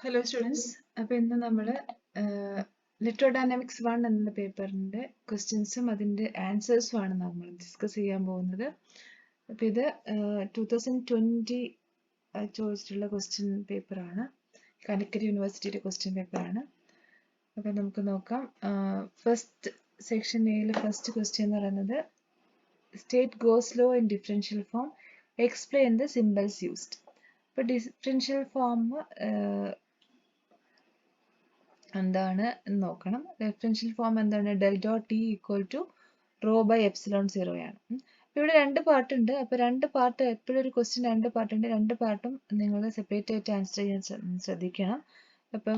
Hello students, അപ്പോൾ ഇന്ന് നമ്മൾ ഇലക്ട്രോഡൈനാമിക്സ് 1 എന്ന പേപ്പറിൻ്റെ ക്വസ്റ്റ്യൻസും അതിൻ്റെ ആൻസേഴ്സുമാണ് നമ്മൾ ഡിസ്കസ് ചെയ്യാൻ പോകുന്നത്. അപ്പോൾ ഇത് 2020 ചോദിച്ചിട്ടുള്ള ക്വസ്റ്റ്യൻ പേപ്പറാണ്, കാലിക്കറ്റ് യൂണിവേഴ്സിറ്റിയുടെ ക്വസ്റ്റ്യൻ പേപ്പറാണ്. അപ്പോൾ നമുക്ക് നോക്കാം. ഫസ്റ്റ് സെക്ഷൻ എയിലെ ഫസ്റ്റ് ക്വസ്റ്റ്യൻ എന്ന് പറയുന്നത് state Gauss law in differential form, explain the symbols used. അപ്പോൾ ഡിഫറൻഷ്യൽ ഫോം എന്താണ് നോക്കണം. ഡിഫറൻഷ്യൽ ഫോം എന്താണ്? Del dot T equal to rho by epsilon 0 ആണ്. ഇവിടെ രണ്ട് പാർട്ടുണ്ട്. അപ്പോൾ രണ്ട് പാർട്ട്, എപ്പോഴും ഒരു ക്വസ്റ്റ്യൻ രണ്ട് പാർട്ടുണ്ട്, രണ്ട് പാർട്ടും നിങ്ങൾ സെപ്പറേറ്റ് ആയിട്ട് ആൻസർ ചെയ്യാൻ ശ്രദ്ധിക്കണം. അപ്പം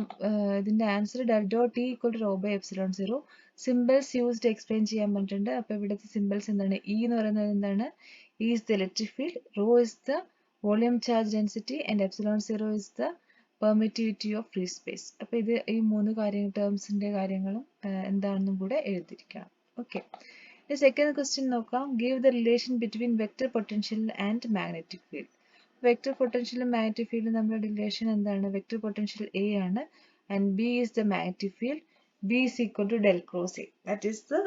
ഇതിൻ്റെ answer del dot T equal to rho by epsilon 0. Symbols used explain ചെയ്യാൻ പറഞ്ഞിട്ടുണ്ട്. അപ്പോൾ ഇവിടുത്തെ സിമ്പിൾസ് എന്താണ്? ഇ എന്ന് പറയുന്നത് എന്താണ്? Is the electric field, rho is the volume charge density and epsilon 0 is the permittivity of free space. അപ്പോൾ ഇത് ഈ മൂന്ന് ടേംസിൻ്റെ കാര്യങ്ങളും എന്താണെന്നും കൂടെ എഴുതിയിരിക്കണം. ഓക്കെ, ഇനി സെക്കൻഡ് ക്വസ്റ്റ്യൻ നോക്കാം. Give the relation between vector potential and magnetic field. Vector പൊട്ടൻഷ്യലും മാഗ്നറ്റിക് ഫീൽഡും തമ്മിലുള്ള റിലേഷൻ എന്താണ്? വെക്റ്റർ പൊട്ടൻഷ്യൽ എ ആണ് and B is the magnetic field. B is equal to del cross A. That is the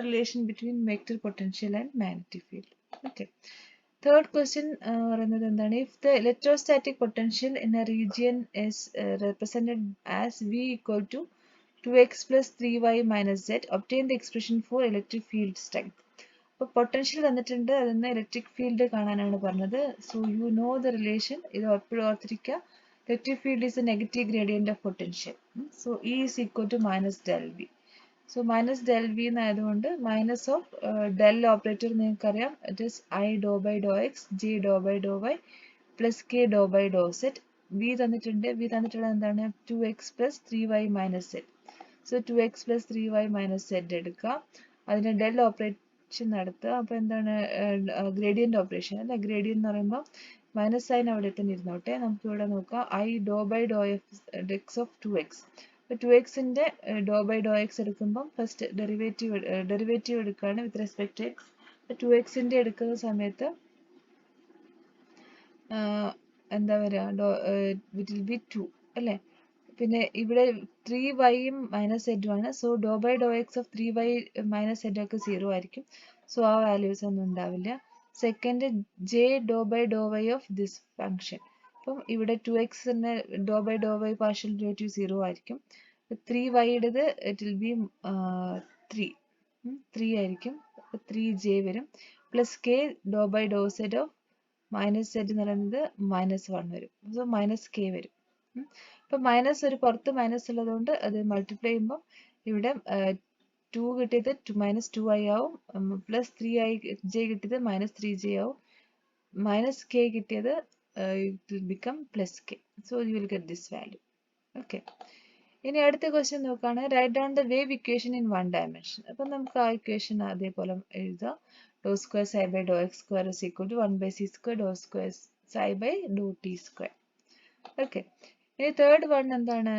relation between vector potential and magnetic field. Okay, third question പറയുന്നത് എന്താണ്? If the electrostatic potential in a region is represented as V equal to 2x plus 3y minus z, obtain the expression for electric field strength. അപ്പോൾ potential തന്നിട്ടുണ്ട്, അതിൽ electric field കാണാനാണ് പറഞ്ഞത്. So you know the relation. ഇത് എപ്പോഴും ഓർത്തിരിക്കുക. Electric field is a negative gradient of potential. So E is equal to minus del V. So minus del V എന്നായതുകൊണ്ട് minus of del operator നിങ്ങൾക്കറിയാം, it is i do by do x j do by do y plus K do by do z. V തന്നിട്ടുണ്ട്, V തന്നിട്ടുള്ളത് എന്താണ്? 2x plus 3y minus set. So 2x plus 3y minus set എടുക്കുക, അതിന് del operation നടത്തുക. അപ്പോൾ എന്താണ്? Gradient operation അല്ല. Gradient എന്ന് പറയുമ്പോൾ മൈനസ് സൈൻ അവിടെ തന്നെ ഇരുന്നോട്ടെ. നമുക്ക് ഇവിടെ നോക്കാം. I do by do X of 2x. ഇപ്പോൾ 2xൻ്റെ ഡോ ബൈ ഡോ എക്സ് എടുക്കുമ്പം ഫസ്റ്റ് ഡെറിവേറ്റീവ് എടുക്കുകയാണ് വിത്ത് റെസ്പെക്ട് ടു എക്സ്. 2xൻ്റെ എടുക്കുന്ന സമയത്ത് എന്താ വരിക? ഇറ്റ് വിൽ ബി 2 അല്ലേ. പിന്നെ ഇവിടെ 3yയും മൈനസ് സെറ്റും ആണ്. So do by do X of 3y minus z ഒക്കെ 0 ആയിരിക്കും. സോ ആ വാല്യൂസ് ഒന്നും ഉണ്ടാവില്ല. Second j do by do y of this function. അപ്പം ഇവിടെ 2xൻ്റെ do by do y partial derivative 0 ആയിരിക്കും. 3yയുടേത് ഇറ്റ് വിൽ ബി 3 ആയിരിക്കും. 3j വരും. Plus K do by do zed of minus zed എന്ന് പറയുന്നത് -1 വരും. സോ മൈനസ് കെ വരും. ഇപ്പം മൈനസ് ഒരു പുറത്ത് മൈനസ് ഉള്ളതുകൊണ്ട് അത് മൾട്ടിപ്ലൈ ചെയ്യുമ്പോൾ ഇവിടെ 2 കിട്ടിയത് -2i ആവും, പ്ലസ് 3j കിട്ടിയത് -3j ആവും, മൈനസ് കെ കിട്ടിയത് it will become plus k. So you will get this value. Okay, ഇനി അടുത്ത ക്വസ്റ്റ്യൻ നോക്കുകയാണ്. Write down the wave equation in 1 dimension. അപ്പം നമുക്ക് ആ ഇക്വേഷൻ അതേപോലെ എഴുതാം. Do square psi by do x square is equal to 1/c square do square psi by do t square. Okay, ഇനി third one എന്താണ്?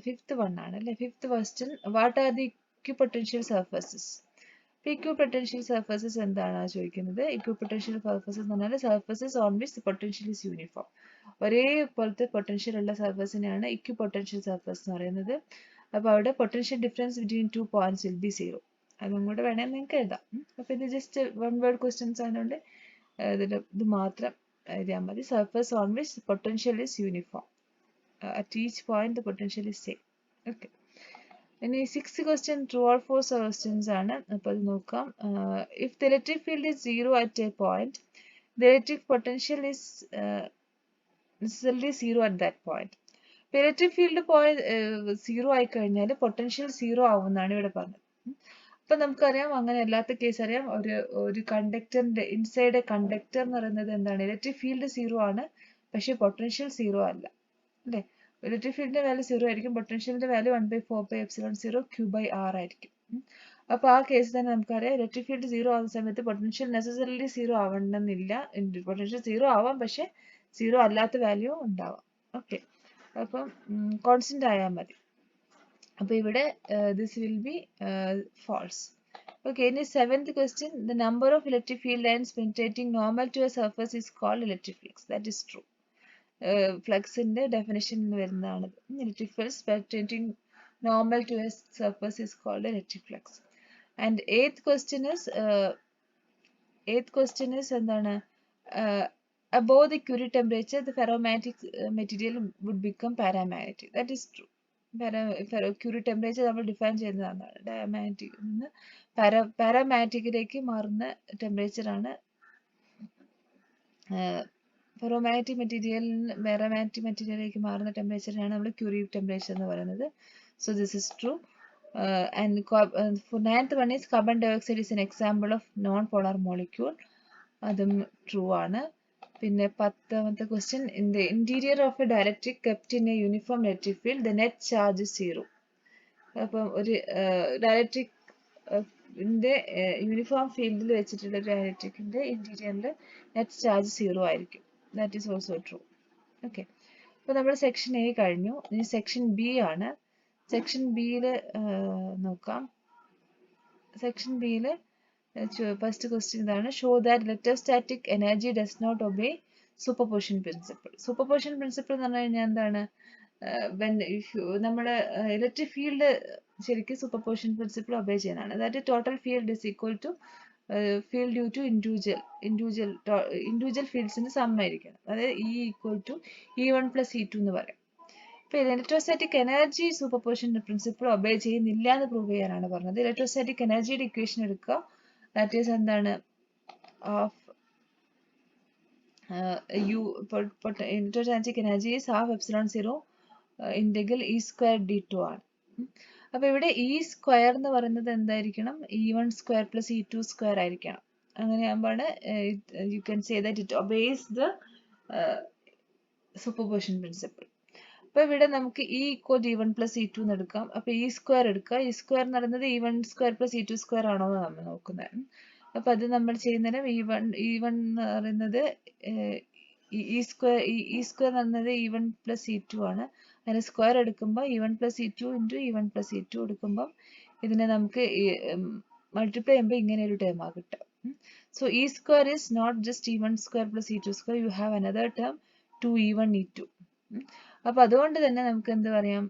Fifth one ആണ് അല്ലേ. Fifth question, what are the equipotential surfaces? Equipotential surfaces എന്താണ് ചോദിക്കുന്നത്? Equipotential surfaces എന്ന് പറഞ്ഞാൽ surfaces on which potential is uniform. ഒരേപോലത്തെ potential ഉള്ള സർഫസിനെയാണ് ഇക്വിപൊട്ടൻഷ്യൽ സർഫസ് എന്ന് പറയുന്നത്. അപ്പോൾ അവിടെ potential difference between 2 points will be 0. അതും കൂടെ വേണമെങ്കിൽ നിങ്ങൾക്ക് എഴുതാം. അപ്പോൾ ഇത് ജസ്റ്റ് വൺ വേർഡ് ക്വസ്റ്റ്യൻസ് ആയതുകൊണ്ട് ഇത് മാത്രം എഴുതിയാൽ മതി. Surface on which potential is uniform. At each point the potential is same. Okay, ഇനി six question true or false questions ആണ്. അപ്പോൾ അത് നോക്കാം. If the electric field is 0 at a point, the electric potential is necessarily 0 at that point. Electric field 0 ആയി കഴിഞ്ഞാൽ potential 0 ആവുമെന്നാണ് ഇവിടെ പറഞ്ഞത്. അപ്പം നമുക്കറിയാം, അങ്ങനെ അല്ലാത്ത കേസ് അറിയാം. ഒരു കണ്ടക്ടറിന്റെ ഇൻസൈഡ് കണ്ടക്ടർ എന്ന് പറയുന്നത് എന്താണ്? ഇലക്ട്രിക് ഫീൽഡ് 0 ആണ്, പക്ഷെ പൊട്ടൻഷ്യൽ 0 അല്ല അല്ലേ. ഇലക്ട്രിക് ഫീൽഡിന്റെ വാല്യൂ 0 ആയിരിക്കും, പൊട്ടൻഷ്യലിന്റെ വാല്യൂ 1/4πε0 Q/r ആയിരിക്കും. അപ്പോൾ ആ കേസ് തന്നെ നമുക്കറിയാം, ഇലക്ട്രിക് ഫീൽഡ് 0 ആവുന്ന സമയത്ത് പൊട്ടൻഷ്യൽ നെസസറിലി 0 ആവണമെന്നില്ല. പൊട്ടൻഷ്യൽ 0 ആവാം, പക്ഷെ 0 അല്ലാത്ത വാല്യൂ ഉണ്ടാവാം. ഓക്കെ, അപ്പം കോൺസ്റ്റന്റ് ആയാൽ മതി. അപ്പോൾ ഇവിടെ this will be false. Okay, in the seventh question, the number of electric field lines penetrating normal to a surface is called electric flux. That is true. ഫ്ലക്സിന്റെ ഡെഫിനിഷനിൽ വരുന്നതാണ്. Electric field pertaining normal to a surface is called electric flux. And eighth question is എന്താണ് above the Curie temperature the ferromagnetic material would become paramagnetic. That is true. Curie temperature നമ്മൾ define ചെയ്യുന്നതാണ്. Diamagnetic നിന്ന് പാരാമാഗ്നറ്റിക്കിലേക്ക് മാറുന്ന temperature ആണ് ferromagnetic മെറ്റീരിയലിന് paramagnetic മെറ്റീരിയലിലേക്ക് മാറുന്ന ടെമ്പറേച്ചറിനാണ് നമ്മൾ curiae temperature എന്ന് പറയുന്നത്. So this is true. And for ninth one is carbon dioxide is an example of non-polar molecule. അതും ട്രൂ ആണ്. പിന്നെ 10th question, in the interior of a dielectric kept in a uniform electric field the net charge is 0. അപ്പം ഒരു dielectric uniform ഫീൽഡിൽ വെച്ചിട്ടുള്ള ഡയലക്ട്രിക്കിന്റെ ഇന്റീരിയറിൽ net charge 0 ആയിരിക്കും. That is also true. Okay, അപ്പോൾ നമ്മൾ സെക്ഷൻ എ കഴിഞ്ഞു. ഇനി സെക്ഷൻ ബി ആണ്. സെക്ഷൻ ബിയിൽ നോക്കാം. സെക്ഷൻ ബിയിൽ ഫസ്റ്റ് ക്വസ്റ്റ്യൻ ഇതാണ്: show that electrostatic energy does not obey superposition principle. Superposition principle എന്ന് പറഞ്ഞു കഴിഞ്ഞാൽ എന്താണ്? നമ്മുടെ ഇലക്ട്രിക് ഫീൽഡ് ശരിക്കും സൂപ്പർപോസിഷൻ പ്രിൻസിപ്പിൾ ഒബേ ചെയ്യുന്നതാണ്. അതായത് total field is equal to field due to individual ഫീൽഡ്സിന്റെ സം ആയിരിക്കണം. അതായത് E equal to E1 plus E2 എന്ന് പറയാം. ഇപ്പൊ electrostatic energy superposition principle obey ചെയ്യുന്നില്ല എന്ന് പ്രൂവ് ചെയ്യാനാണ് പറഞ്ഞത്. ഇലക്ട്രോസ്റ്റാറ്റിക് എനർജിയുടെ ഇക്വേഷൻ എടുക്കുക. ദാറ്റ് ഈസ് എന്താണ്? Electrostatic energy is half epsilon 0 integral E square d2 ആണ്. അപ്പൊ ഇവിടെ E സ്ക്വയർ എന്ന് പറയുന്നത് എന്തായിരിക്കണം? E1 square plus E2 square ആയിരിക്കണം. അങ്ങനെയാകുമ്പോഴാണ് you can say that it obeys the superposition principle. അപ്പൊ ഇവിടെ നമുക്ക് E equal E1 plus E2 എന്ന് എടുക്കാം. അപ്പൊ E സ്ക്വയർ എടുക്കുക. E സ്ക്വയർ എന്ന് പറയുന്നത് E1 square plus E2 square ആണോ എന്ന് നമ്മൾ നോക്കുന്നത്. അപ്പൊ അത് നമ്മൾ ചെയ്യുന്നേരം E1 എന്ന് പറയുന്നത് E സ്ക്വയർ എന്ന് പറയുന്നത് E1 പ്ലസ് E2 ആണ്. അതിന് സ്ക്വയർ എടുക്കുമ്പോൾ E1 plus E2 into E1 plus E2 എടുക്കുമ്പോൾ ഇതിനെ നമുക്ക് മൾട്ടിപ്ലൈ ചെയ്യുമ്പോൾ ഇങ്ങനെ ഒരു ടേം ആ കിട്ടുക. So E square is not just E1 square plus E2 square, you have another term 2E1 E2. അപ്പൊ അതുകൊണ്ട് തന്നെ നമുക്ക് എന്ത് പറയാം?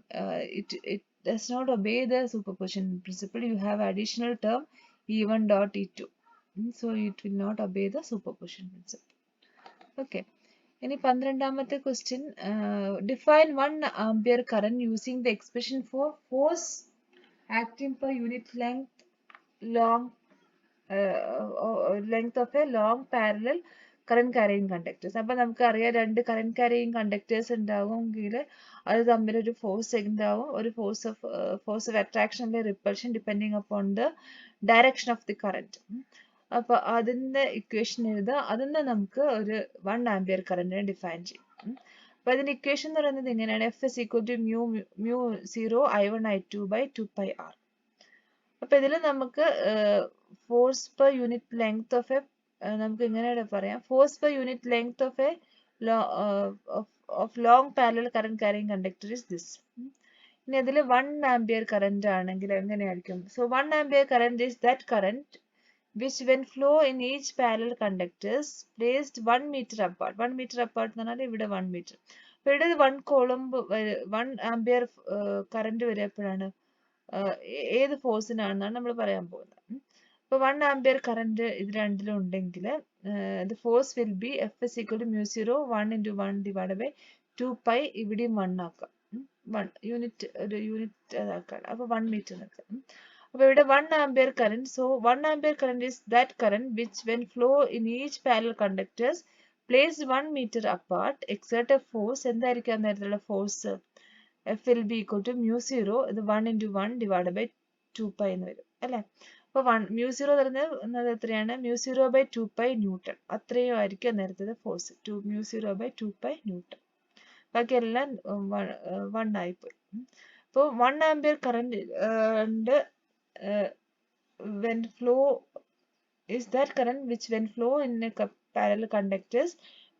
It does not obey the superposition principle. You have additional term E1 dot E2. So it will not obey the superposition principle. Okay, ഇനി 12ാമത്തെ question: define 1 ampere current using the expression for force acting per unit length of a long parallel current carrying conductors. അപ്പൊ നമുക്ക് അറിയാം, രണ്ട് current carrying conductors ഉണ്ടാവുമെങ്കിൽ അത് തമ്മിൽ ഒരു force ഉണ്ടാവും. ഒരു ഫോഴ്സ് ഓഫ് അട്രാക്ഷൻ അല്ലെങ്കിൽ repulsion depending upon the direction of the current. അപ്പൊ അതിന്റെ ഇക്വേഷൻ എഴുതുക. അതിന് നമുക്ക് ഒരു 1 ആംപിയർ കറന്റിനെ ഡിഫൈൻ ചെയ്യും. അപ്പൊ അതിന്റെ ഇക്വേഷൻ എന്ന് പറയുന്നത് ഇങ്ങനെയാണ്: F is equal to mu 0 I1 I2 by 2πr. അപ്പൊ ഇതിൽ നമുക്ക് force per unit length of A നമുക്ക് ഇങ്ങനെ പറയാം: force per unit length of a long parallel current carrying conductor is this. ഇനി അതിൽ 1 ആംപിയർ കറന്റ് ആണെങ്കിൽ എങ്ങനെയായിരിക്കും? So 1 ampere current is that current which when flow in each parallel conductors placed 1 meter apart. 1 meter apart എന്ന് പറഞ്ഞാൽ ഇവിടെ 1 meter. അപ്പോൾ ഇവിടെ 1 coulomb 1 ampere current വരെയപ്പോഴാണ് ഏത് ഫോഴ്സിനാണെന്നാണ് നമ്മൾ പറയാൻ പോകുന്നത്. അപ്പോൾ 1 ആംപിയർ കറന്റ് ഇത് രണ്ടിലും ഉണ്ടെങ്കിൽ the force will be F is equal to mu 0 1 into 1 divided by 2π. ഇവിടെയും 1 ആക്കാം. 1 യൂണിറ്റ് അതാക്കാം. അപ്പോൾ 1 meter ആക്കാം. അപ്പോൾ ഇവിടെ 1 ampere current. So 1 ampere current is that current which when flow in each parallel conductors placed 1 meter apart exert a force. എന്തായിരിക്കും നേരത്തുള്ള force? F will be equal to mu 0 ഇത് 1 into 1 divided by 2π എന്ന് വരും അല്ലെ. അപ്പൊ mu 0 പറയുന്നത് എത്രയാണ്? mu 0 by 2π newton. അത്രയും ആയിരിക്കും നേരത്തെ ഫോഴ്സ്. mu 0 by 2π newton. ബാക്കി എല്ലാം 1 ആയിപ്പോയി. അപ്പോൾ 1 ampere current when flow is that current which when flow in a parallel conductors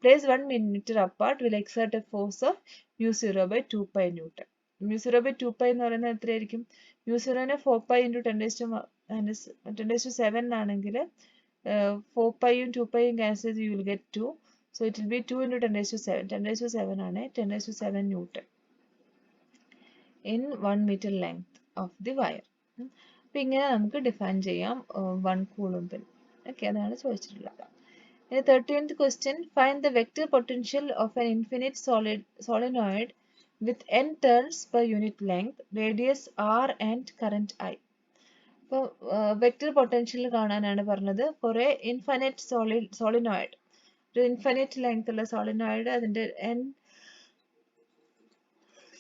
placed 1 meter apart will exert a force of mu 0 by 2π Newton. mu 0 by 2π എന്ന് പറയുന്നത് എത്രയായിരിക്കും? mu 0 നെ 4π into 10 to 7 ആണെങ്കിൽ 4π ഉം 2π ഉം cancel ചെയ്ത് you will get 2. So it will be 2 into 10 raised to 7. 10 raised to 7 ആണ് 10 raised to 7 Newton in 1 meter length of the wire. അപ്പോൾ ഇങ്ങനെ നമുക്ക് ഡിഫൈൻ ചെയ്യാം 1 കൂളംബിൽ. ഓക്കെ, അതാണ് ചോദിച്ചിട്ടുള്ളത്. In the 13th question, find the vector potential of an infinite solenoid with n turns per unit length, radius r and current I. അപ്പോൾ vector potential കാണാനാണ് പറഞ്ഞത്. കുറേ ഇൻഫൈനൈറ്റ് സോളിനോയിഡ്, ഒരു ഇൻഫൈനൈറ്റ് ലെങ്ത് ഉള്ള solenoid, അതിൻ്റെ n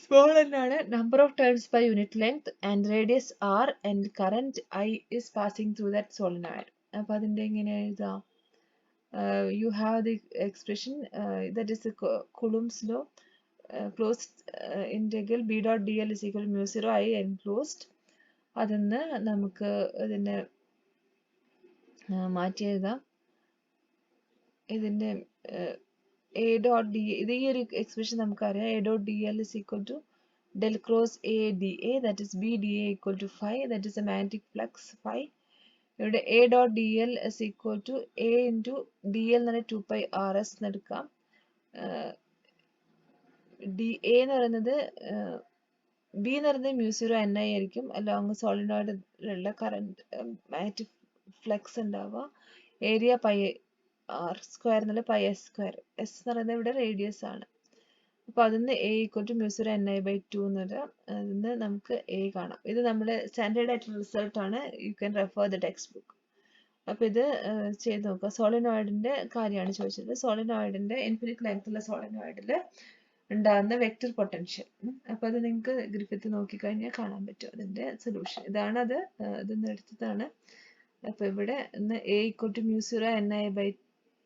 small n ആണ്, number of turns per unit length and radius r and current I is passing through that solenoid. അപ്പോൾ അതിൻ്റെ എങ്ങനെ എഴുതാം? You have the expression that is the Coulomb's law, closed integral b dot dl is equal to mu 0 I enclosed. അതിന്ന് നമുക്ക് ഇതിനെ മാറ്റി എഴുതാം. ഇതിൻ്റെ a dot d, ഇത് ഈ ഒരു എക്സ്പ്രഷൻ നമുക്കറിയാം. a dot dl is equal to del cross a dA, that is b dA equal to phi, that is a magnetic flux phi. ഇവിടെ a dot dl is equal to a into dl എന്ന് പറഞ്ഞാൽ 2 pi rs എന്നെടുക്കാം. dA എന്ന് പറയുന്നത് b എന്ന് പറയുന്നത് mu 0 ni ആയിരിക്കും. Along സോളിനോയിഡിലുള്ള കറണ്ട് മാഗ്നറ്റിക് ഫ്ലക്സ് ഉണ്ടാവുക. ഏരിയ പൈ ആർ സ്ക്വയർ എന്നുള്ള പൈ എസ് സ്ക്വയർ. എസ് എന്ന് പറയുന്നത് ഇവിടെ റേഡിയസ് ആണ്. അപ്പോൾ അതിന് a equal to mu 0 ni by 2 എന്ന് വരാം. അതിന് നമുക്ക് a കാണാം. ഇത് നമ്മുടെ സ്റ്റാൻഡേർഡ് ആയിട്ടുള്ള റിസൾട്ട് ആണ്. You can refer the text book. അപ്പോൾ ഇത് ചെയ്ത് നോക്കുക. സോളിനോയിഡിന്റെ കാര്യമാണ് ചോദിച്ചത്. സോളിനോയിഡിന്റെ ഇൻഫിനിറ്റ് ലെങ്ത് ഉള്ള സോളിനോയിഡിൽ ഉണ്ടാകുന്ന വെക്റ്റർ പൊട്ടൻഷ്യൽ. അപ്പോൾ അത് നിങ്ങൾക്ക് ഗ്രിഫിത്ത് നോക്കിക്കഴിഞ്ഞാൽ കാണാൻ പറ്റും അതിന്റെ സൊല്യൂഷൻ. ഇതാണ് അത്, ഇതൊന്ന് എടുത്തതാണ്. അപ്പോൾ ഇവിടെ a equal to mu 0 ni by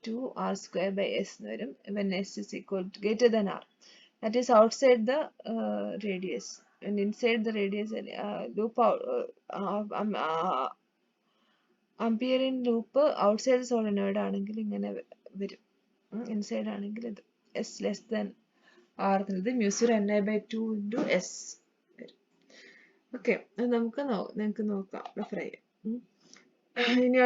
2 r square by s എന്ന് വരും. when s is equal to greater than r, that is outside the radius, and inside the radius loop Amperian loop outside the solenoid ആണെങ്കിൽ ഇങ്ങനെ വരും. Inside ആണെങ്കിൽ ഇത് s less than r എന്നത് mu 0 ni by 2 into s വരും. Okay, അത് നിങ്ങൾക്ക് നോക്കാം, റെഫർ ചെയ്യാം. ഇനി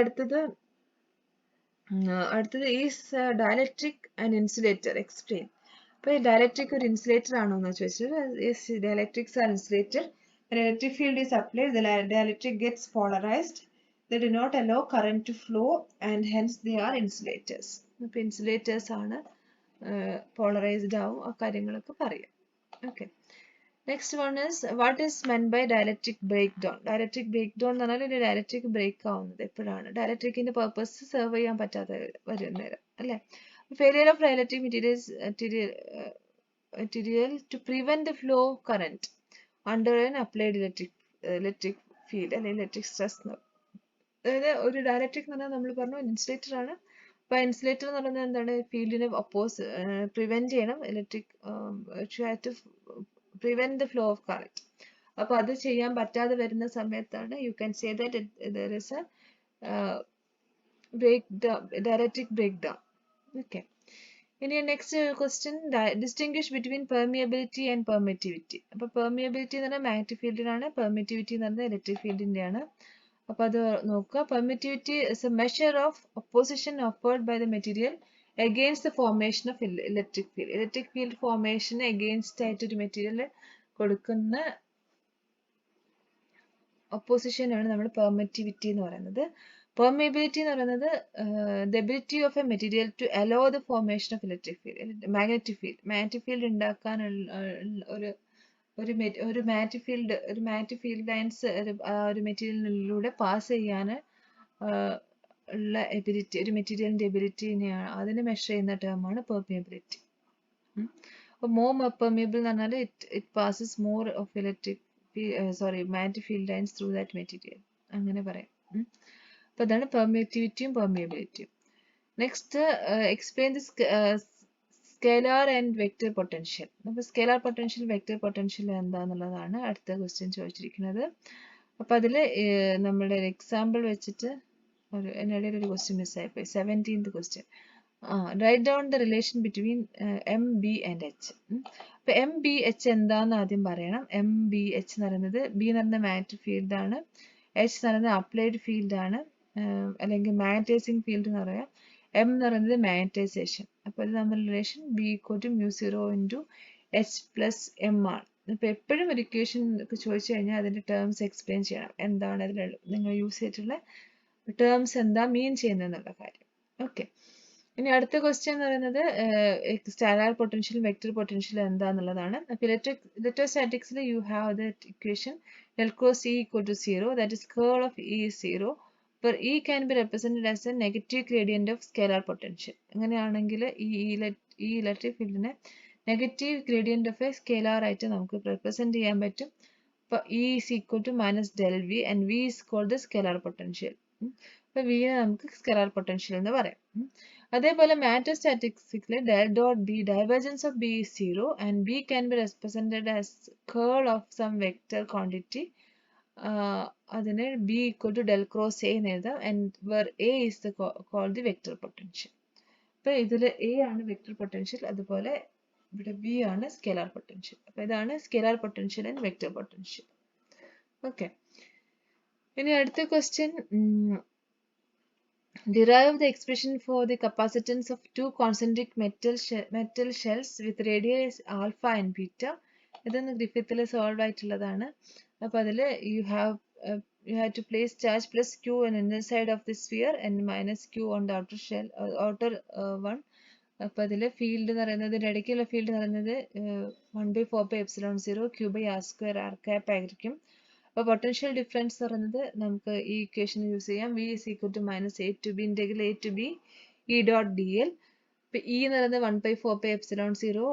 അടുത്തത് is dielectric and insulator explain. അപ്പോൾ ഈ ഡയലക്ട്രിക് ഒരു ഇൻസുലേറ്റർ ആണോ എന്ന് ചോദിച്ചത്. Dielectrics are insulator. When electric field is applied, the dielectric gets polarized. They do not allow current to flow and hence they are insulators. അപ്പോൾ insulators ആണ്, polarised ആവും, ആ കാര്യങ്ങളൊക്കെ പറയാം. Okay, next one is what is meant by dielectric breakdown. Dielectric breakdown എന്ന് പറഞ്ഞാൽ ഒരു dielectric break ആവുന്നത് എപ്പോഴാണ്? ഡയലക്ട്രിക്കിന്റെ പർപ്പസ് സെർവ് ചെയ്യാൻ പറ്റാതെ വരുന്ന നേരം, അല്ലേ? Failure of dielectric material to prevent the flow of current under an applied electric field അല്ലെങ്കിൽ ഇലക്ട്രിക് സ്ട്രെസ്. അതായത് ഒരു ഡയലക്ട്രിക് എന്ന് പറഞ്ഞാൽ നമ്മൾ പറഞ്ഞു ഇൻസുലേറ്റർ ആണ്. അപ്പോൾ ഇൻസുലേറ്റർ എന്ന് പറയുന്നത് എന്താണ്? ഫീൽഡിനെ പ്രിവെന്റ് ചെയ്യണം, electric prevent the flow of current. അപ്പോൾ അത് ചെയ്യാൻ പറ്റാതെ വരുന്ന സമയത്താണ് you can say that there is a dielectric breakdown. Okay. ഇനി next question, distinguish between permeability and permittivity. അപ്പോൾ പെർമിയബിലിറ്റി എന്ന് പറഞ്ഞാൽ മാഗ്നറ്റിക് ഫീൽഡിനാണ്, പെർമിറ്റിവിറ്റി എന്ന് പറഞ്ഞാൽ ഇലക്ട്രിക് ഫീൽഡിൻ്റെയാണ്. അപ്പോൾ അത് നോക്കുക. Permittivity is A measure of opposition offered by the material against the formation of electric field. Electric field formation against ആയിട്ട് ഒരു മെറ്റീരിയൽ കൊടുക്കുന്ന ഒപ്പോസിഷൻ ആണ് നമ്മൾ പെർമിറ്റിവിറ്റി എന്ന് പറയുന്നത്. പെർമിയബിലിറ്റി എന്ന് പറയുന്നത് the ability of a material to allow the formation of electric field, magnetic field. Magnetic field ഉണ്ടാക്കാനുള്ള ഒരു മാഗ്നറ്റിക് ഫീൽഡ് ലൈൻസ് ഒരു മെറ്റീരിയലിലൂടെ പാസ് ചെയ്യാൻ ഉള്ള എബിലിറ്റി, ഒരു മെറ്റീരിയലിന്റെ എബിലിറ്റിനെയാണ് അതിനെ മെഷർ ചെയ്യുന്ന ടേമാണ് പെർമിയബിലിറ്റി. അപ്പോൾ മോർ പെർമിയബിൾ എന്ന് പറഞ്ഞാൽ it passes more of magnetic field lines through that material, അങ്ങനെ പറയാം. അപ്പോൾ അതാണ് പെർമിറ്റിവിറ്റിയും പെർമിയബിലിറ്റിയും. Next explain the scalar and vector potential. അപ്പോൾ സ്കേലാർ പൊട്ടൻഷ്യൽ, വെക്റ്റർ പൊട്ടൻഷ്യൽ എന്താണെന്നുള്ളതാണ് അടുത്ത ക്വസ്റ്റ്യൻ ചോദിച്ചിരിക്കുന്നത്. അപ്പോൾ അതിൽ നമ്മുടെ എക്സാമ്പിൾ വെച്ചിട്ട് എന്നിടയിൽ ഒരു ക്വസ്റ്റ്യൻ മിസ്സായിപ്പോയി. 17th question. Write down the relation between M B and H. അപ്പോൾ എം ബി എച്ച് എന്താണെന്ന് ആദ്യം പറയണം. എം ബി എച്ച് എന്ന് പറയുന്നത്, ബി എന്ന് പറയുന്നത് മാഗ്നറ്റിക് ഫീൽഡാണ്, എച്ച് എന്ന് പറയുന്നത് അപ്ലൈഡ് ഫീൽഡാണ്, അല്ലെങ്കിൽ മാഗ്നറ്റൈസിങ് ഫീൽഡ് എന്ന് പറയാം. എം എന്ന് പറയുന്നത് മാഗ്നറ്റൈസേഷൻ. അപ്പോൾ ഇത് നമ്മൾ relation B equal to mu 0 into H plus M ആണ്. അപ്പോൾ എപ്പോഴും ഒരു ഇക്വേഷൻ ചോദിച്ചു കഴിഞ്ഞാൽ അതിൻ്റെ ടേംസ് എക്സ്പ്ലെയിൻ ചെയ്യണം. എന്താണ് അതിൽ നിങ്ങൾ യൂസ് ചെയ്തിട്ടുള്ള ടേംസ് എന്താ മീൻ ചെയ്യുന്നതെന്നുള്ള കാര്യം. ഓക്കെ, ഇനി അടുത്ത ക്വസ്റ്റ്യൻ എന്ന് പറയുന്നത് സ്കാലാർ പൊട്ടൻഷ്യൽ വെക്ടർ പൊട്ടൻഷ്യൽ എന്താന്നുള്ളതാണ്. അപ്പോൾ ഇലക്ട്രോസ്റ്റാറ്റിക്സിൽ you have the equation del cross E equal to 0, that is curl of E is 0, where E can be represented as a negative gradient of scalar potential. അങ്ങനെയാണെങ്കിൽ ഈ electric ഫീൽഡിനെ negative gradient of A scalar ആയിട്ട് നമുക്ക് represent ചെയ്യാൻ പറ്റും. അപ്പോൾ E is equal to minus del V and V is called the scalar potential. അപ്പോൾ V നെ നമുക്ക് സ്കെലാർ പൊട്ടൻഷ്യൽ എന്ന് പറയാം. അതേപോലെ മാറ്റോസ്റ്റാറ്റിക്സിലെ del dot B divergence of B is 0 and B can be represented as curl of some vector quantity. അതിനെ B equal to del cross A എന്ന് എഴുതാം, and where A is called the vector potential. അപ്പോൾ ഇതിൽ A ആണ് vector potential, അതുപോലെ ഇവിടെ B ആണ് scalar potential. അപ്പോൾ ഇതാണ് scalar potential and vector potential. Okay, ഇനി അടുത്ത question, derive the expression for the capacitance of two concentric metal shells with radius alpha and beta. ഇതൊന്ന് ഗ്രിഫിത്തിൽ സോൾവ് ആയിട്ടുള്ളതാണ്. അപ്പോൾ അതിൽ you have to place charge plus q on the inner side of the sphere and minus q on the outer shell, outer one. അപ്പോൾ അതിൽ field എന്ന് പറയുന്നത് ഇടയ്ക്കുള്ള field എന്ന് പറയുന്നത് 1/4πε0 q by r square r cap ആയിരിക്കും. അപ്പോൾ potential difference പറയുന്നത് നമുക്ക് ഈ ഇക്വേഷൻ യൂസ് ചെയ്യാം. V is equal to minus a to b integral a to b E dot dl. ഇപ്പോൾ E എന്ന് പറയുന്നത് 1/4πε0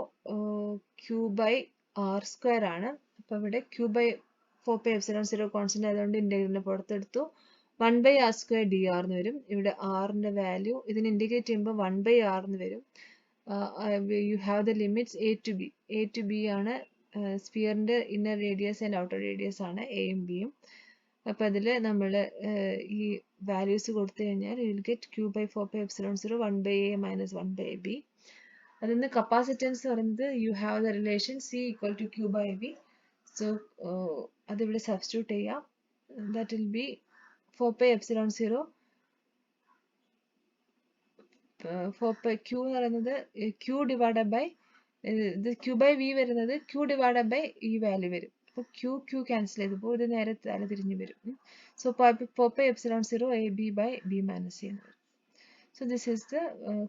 q by r square ആണ്. അപ്പോൾ ഇവിടെ q by 4πε0 കോൺസ്റ്റന്റ് ആയതുകൊണ്ട് ഇന്റഗ്രലിനെ പുറത്തെടുത്തു. 1/r square dr എന്ന് വരും. ഇവിടെ r-ന്റെ വാല്യൂ ഇതിന് ഇൻഡിക്കേറ്റ് ചെയ്യുമ്പോൾ 1/r എന്ന് വരും. You have the limits a to b ആണ്. സ്ഫിയറിന്റെ inner radius and outer radius ആണ് എയും ബിയും. അപ്പോൾ അതിൽ നമ്മൾ ഈ വാല്യൂസ് കൊടുത്തു കഴിഞ്ഞാൽ you will get q by 4πε0 1/a minus 1/b. അതിൽ നിന്ന് കപ്പാസിറ്റൻസ് പറയുന്നത് U have the relation c equal to q by v. So അതിവിടെ സബ്സ്റ്റിറ്റ്യൂട്ട് ചെയ്യാം. ദാറ്റ് വിൽ ബി 4πε0 q എന്ന് പറയുന്നത് q ഡിവൈഡഡ് ബൈ ഇത് q by v വരുന്നത് q divided by ഈ വാല്യൂ വരും. അപ്പോൾ q ക്യാൻസൽ ചെയ്തപ്പോൾ ഇത് നേരെ തല തിരിഞ്ഞു വരും. So 4πε0 ab by b minus c എന്ന് വരും. So this is the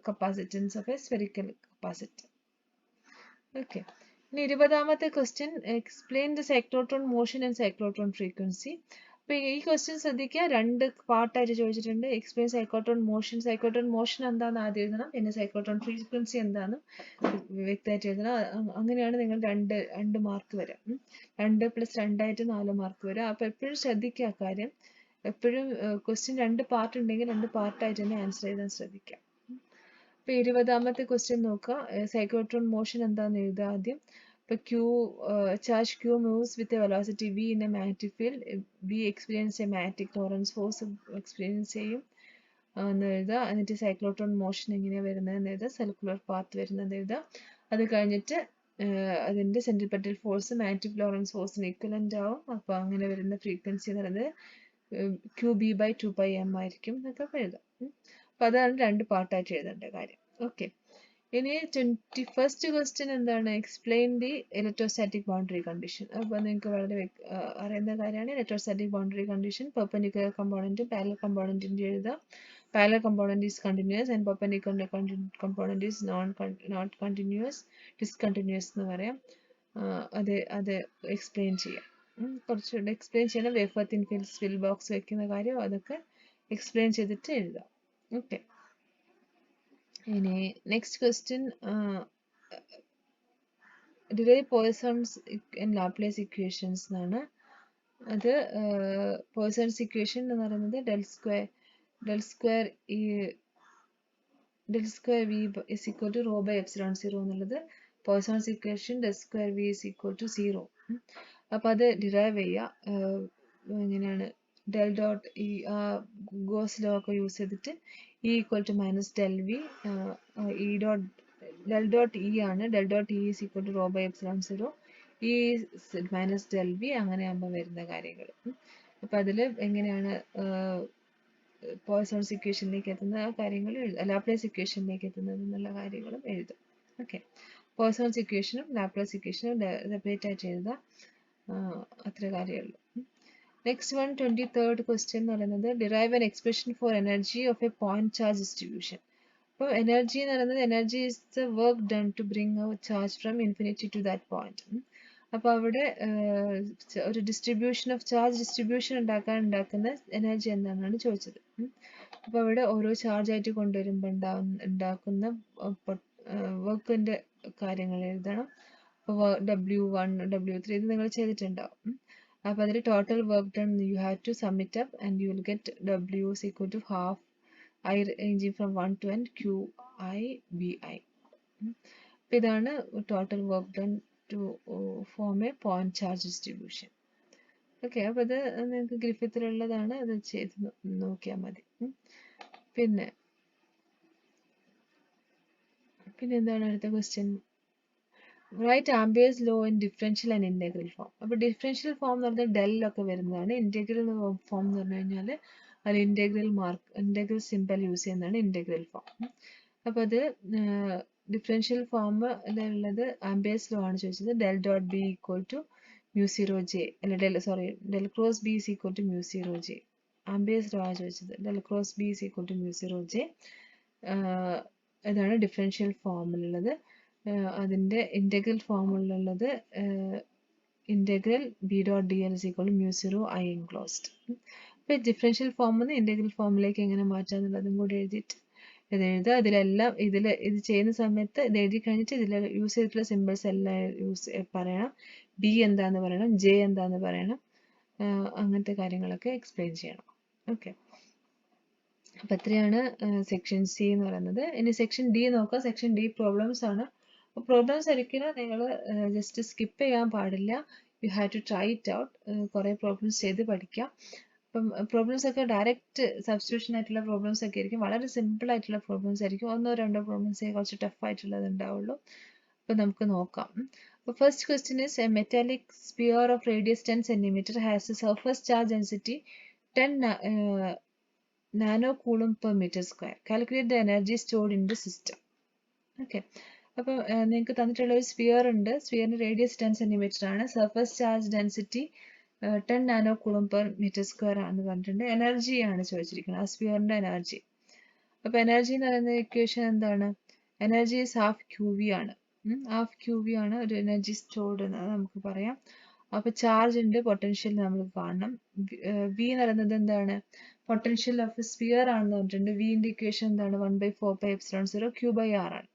capacitance of a spherical capacitor. Okay, ഇനി 20ാമത്തെ question, explain the cyclotron motion and cyclotron frequency. അപ്പോൾ ഈ ക്വസ്റ്റ്യൻ ശ്രദ്ധിക്കുക, രണ്ട് പാർട്ടായിട്ട് ചോദിച്ചിട്ടുണ്ട്. എക്സ്പ്ലെയിൻ സൈക്ലോട്രോൺ മോഷൻ എന്താണെന്ന് ആദ്യം എഴുതണം, പിന്നെ സൈക്ലോട്രോൺ ഫ്രീക്വൻസി എന്താണെന്ന് വ്യക്തമായിട്ട് എഴുതണം. അങ്ങനെയാണ് നിങ്ങൾ രണ്ട് മാർക്ക് വരാം. 2 + 2 ആയിട്ട് 4 മാർക്ക് വരാം. അപ്പോൾ എപ്പോഴും ശ്രദ്ധിക്കുക ആ കാര്യം. എപ്പോഴും ക്വസ്റ്റ്യൻ 2 പാർട്ട് ഉണ്ടെങ്കിൽ 2 പാർട്ടായിട്ട് തന്നെ ആൻസർ എഴുതാൻ ശ്രദ്ധിക്കാം. അപ്പോൾ 20ാമത്തെ ക്വസ്റ്റ്യൻ നോക്കുക, സൈക്ലോട്രോൺ മോഷൻ എന്താണെന്ന് എഴുതുക ആദ്യം. ഇപ്പോൾ charge q moves with a velocity v in a magnetic field. v experience a magnetic Lorentz force experience ചെയ്യും എന്ന് എഴുതുക. എന്നിട്ട് സൈക്ലോട്രോൺ മോഷൻ എങ്ങനെയാണ് വരുന്നതെന്ന് എഴുതുക, സർക്കുലർ പാത്ത് വരുന്നത് എഴുതുക. അത് കഴിഞ്ഞിട്ട് അതിൻ്റെ സെൻട്രിപെറ്റൽ ഫോഴ്സ് മാഗ്നറ്റിക് ലോറൻസ് ഫോഴ്സിന് ഈക്വലൻ്റ് ആവും. അപ്പോൾ അങ്ങനെ വരുന്ന ഫ്രീക്വൻസി എന്ന് പറയുന്നത് qb by 2πm ആയിരിക്കും എന്നൊക്കെ എഴുതാം. അപ്പോൾ അതാണ് 2 പാർട്ടായിട്ട് എഴുതേണ്ട കാര്യം. ഓക്കെ, ഇനി 21st ക്വസ്റ്റ്യൻ എന്താണ്, explain the electrostatic boundary condition. അപ്പോൾ നിങ്ങൾക്ക് വളരെ അറിയുന്ന കാര്യമാണ്. ഇലക്ട്രോസ്റ്റാറ്റിക് ബൗണ്ടറി കണ്ടീഷൻ പെർപെൻഡിക്കുലർ കമ്പോണൻറ്റും പാരലൽ കമ്പോണൻറ്റിൻ്റെ എഴുതാം. Parallel component is continuous and perpendicular component is not continuous, discontinuous എന്ന് പറയാം. അത് എക്സ്പ്ലെയിൻ ചെയ്യാം. കുറച്ചുകൂടെ എക്സ്പ്ലെയിൻ ചെയ്യണം. വേഫർ തിൻ ഫിൽ ബോക്സ് വെക്കുന്ന കാര്യം അതൊക്കെ എക്സ്പ്ലെയിൻ ചെയ്തിട്ട് എഴുതാം. ഓക്കെ, ഇനി next question, derive poisons and Laplace equations എന്നാണ്. അത് പോയ്സൺസ് ഇക്വേഷൻ എന്ന് പറയുന്നത് del square v is equal to rho by ε0 എന്നുള്ളത് poisons equation. Del square v is equal to 0. അപ്പോൾ അത് ഡിറൈവ് ചെയ്യുക. എങ്ങനെയാണ്, ഡെൽ ഡോട്ട് ഈ ഗോസ് ലോ ഒക്കെ യൂസ് ചെയ്തിട്ട് E equal to minus del v, del dot E ആണ്. del dot E is equal to rho by ε0, E minus del v, അങ്ങനെ ആകുമ്പോൾ വരുന്ന കാര്യങ്ങൾ. അപ്പോൾ അതിൽ എങ്ങനെയാണ് പോയ്സോൺസ് ഇക്വേഷനിലേക്ക് എത്തുന്ന ആ കാര്യങ്ങൾ എഴുതും, ലാപ്ലേസ് ഇക്വേഷനിലേക്ക് എത്തുന്നത് എന്നുള്ള കാര്യങ്ങളും എഴുതും. ഓക്കെ, പോയ്സോൺസ് ഇക്വേഷനും ലാപ്ലേസ് ഇക്വേഷനും സെപ്പറേറ്റ് ആയിട്ട് എഴുതുക, അത്ര കാര്യമുള്ളൂ. നെക്സ്റ്റ് വൺ 23rd ക്വസ്റ്റ്യൻ എന്ന് പറയുന്നത് derive an expression for energy of a point charge distribution. അപ്പോൾ എനർജി എന്ന് പറയുന്നത് energy is the work done to bring a charge from infinity to that point. അപ്പോൾ അവിടെ ഒരു ഡിസ്ട്രിബ്യൂഷൻ ഓഫ് ചാർജ് ഡിസ്ട്രിബ്യൂഷൻ ഉണ്ടാക്കുന്ന energy എന്താണെന്നാണ് ചോദിച്ചത്. അപ്പോൾ അവിടെ ഓരോ ചാർജ് ആയിട്ട് കൊണ്ടുവരുമ്പോൾ ഉണ്ടാക്കുന്ന വർക്കിന്റെ കാര്യങ്ങൾ എഴുതണം. അപ്പോൾ W1 W3 ഇത് നിങ്ങൾ ചെയ്തിട്ടുണ്ടാവും. അപ്പോൾ അതിൽ total work done you have to submit up and you will get W is equal to half I ranging from 1 to n QI BI. അപ്പോൾ ഇതാണ് total work done to form a point charge distribution. Okay, അപ്പോൾ അത് നിങ്ങൾക്ക് ഗ്രിഫിത്തിലുള്ളതാണ്, അത് ചെയ്ത് നോക്കിയാൽ മതി. പിന്നെ എന്താണ് അടുത്ത question? Write Ampere's law in differential and integral form. അപ്പോൾ ഡിഫറൻഷ്യൽ ഫോം എന്ന് പറഞ്ഞാൽ ഡെല്ലൊക്കെ വരുന്നതാണ്. ഇന്റഗ്രൽ ഫോം എന്ന് പറഞ്ഞു കഴിഞ്ഞാൽ അത് ഇന്റഗ്രൽ സിമ്പൽ യൂസ് ചെയ്യുന്നതാണ് ഇന്റഗ്രൽ ഫോം. അപ്പോൾ അത് ഡിഫറൻഷ്യൽ ഫോം ഉള്ളത് ആംബിയേഴ്സ് ലോ ആണ് ചോദിച്ചത്. Del dot B equal to mu 0 J, അല്ല del cross B is equal to mu 0 J. Ampere's law ആണ് ചോദിച്ചത്. Del cross B is equal to mu 0 J. ഇതാണ് differential ഫോമിലുള്ളത്. അതിൻ്റെ ഇൻ്റഗ്രൽ ഫോമുള്ളത് integral B dot D L is equal to mu 0 I enclosed. അപ്പോൾ differential ഫോമിൽ നിന്ന് integral ഫോമിലേക്ക് എങ്ങനെ മാറ്റാം എന്നുള്ളതും കൂടി എഴുതിയിട്ട് എഴുതുക. ഇതിലെല്ലാം ഇത് ചെയ്യുന്ന സമയത്ത് ഇത് എഴുതി കഴിഞ്ഞിട്ട് ഇതിൽ യൂസ് ചെയ്തിട്ടുള്ള സിമ്പിൾസ് എല്ലാം പറയണം. ബി എന്താന്ന് പറയണം, ജെ എന്താന്ന് പറയണം, അങ്ങനത്തെ കാര്യങ്ങളൊക്കെ എക്സ്പ്ലെയിൻ ചെയ്യണം. ഓക്കെ, അപ്പം എത്രയാണ് സെക്ഷൻ സി എന്ന് പറയുന്നത്. ഇനി സെക്ഷൻ ഡി നോക്കാം. സെക്ഷൻ ഡി പ്രോബ്ലംസ് ആണ്. പ്രോബ്ലംസ് ഒരിക്കലും നിങ്ങൾ ജസ്റ്റ് സ്കിപ്പ് ചെയ്യാൻ പാടില്ല. You have to try it out. കുറേ പ്രോബ്ലംസ് ചെയ്ത് പഠിക്കാം. അപ്പം പ്രോബ്ലംസ് ഒക്കെ ഡയറക്റ്റ് സബ്സ്റ്റിറ്റ്യൂഷൻ ആയിട്ടുള്ള പ്രോബ്ലംസ് ഒക്കെ ആയിരിക്കും. വളരെ സിമ്പിൾ ആയിട്ടുള്ള പ്രോബ്ലംസ് ആയിരിക്കും. 1-2 പ്രോബ്ലംസേ കുറച്ച് ടഫ് ആയിട്ടുള്ളത് ഉണ്ടാവുള്ളൂ. അപ്പം നമുക്ക് നോക്കാം. അപ്പോൾ first question is a metallic sphere of radius 10 cm has a surface charge density 10 nanocoulomb per meter square. Calculate the energy stored in the system. Okay, അപ്പം നിങ്ങൾക്ക് തന്നിട്ടുള്ള ഒരു സ്പിയർ ഉണ്ട്. സ്പിയറിന്റെ റേഡിയസ് 10 cm ആണ്. Surface charge density 10 nanocoulomb per meter square ആണെന്ന് പറഞ്ഞിട്ടുണ്ട്. Energy ആണ് ചോദിച്ചിരിക്കുന്നത്, ആ സ്പിയറിന്റെ എനർജി. അപ്പോൾ എനർജി എന്ന് പറയുന്ന ഇക്വേഷൻ എന്താണ്? എനർജി ഈസ് ഹാഫ് QV ആണ്. ഹാഫ് QV ആണ് ഒരു എനർജി സ്റ്റോർഡ് എന്ന് നമുക്ക് പറയാം. അപ്പോൾ ചാർജ് ഉണ്ട്, പൊട്ടൻഷ്യൽ നമ്മൾ കാണണം. വി എന്ന് പറയുന്നത് എന്താണ്? പൊട്ടൻഷ്യൽ ഓഫ് സ്പിയർ ആണെന്ന് പറഞ്ഞിട്ടുണ്ട്. വിന്റെ ഇക്വേഷൻ എന്താണ്? 1/4πε0 Q/r ആണ്.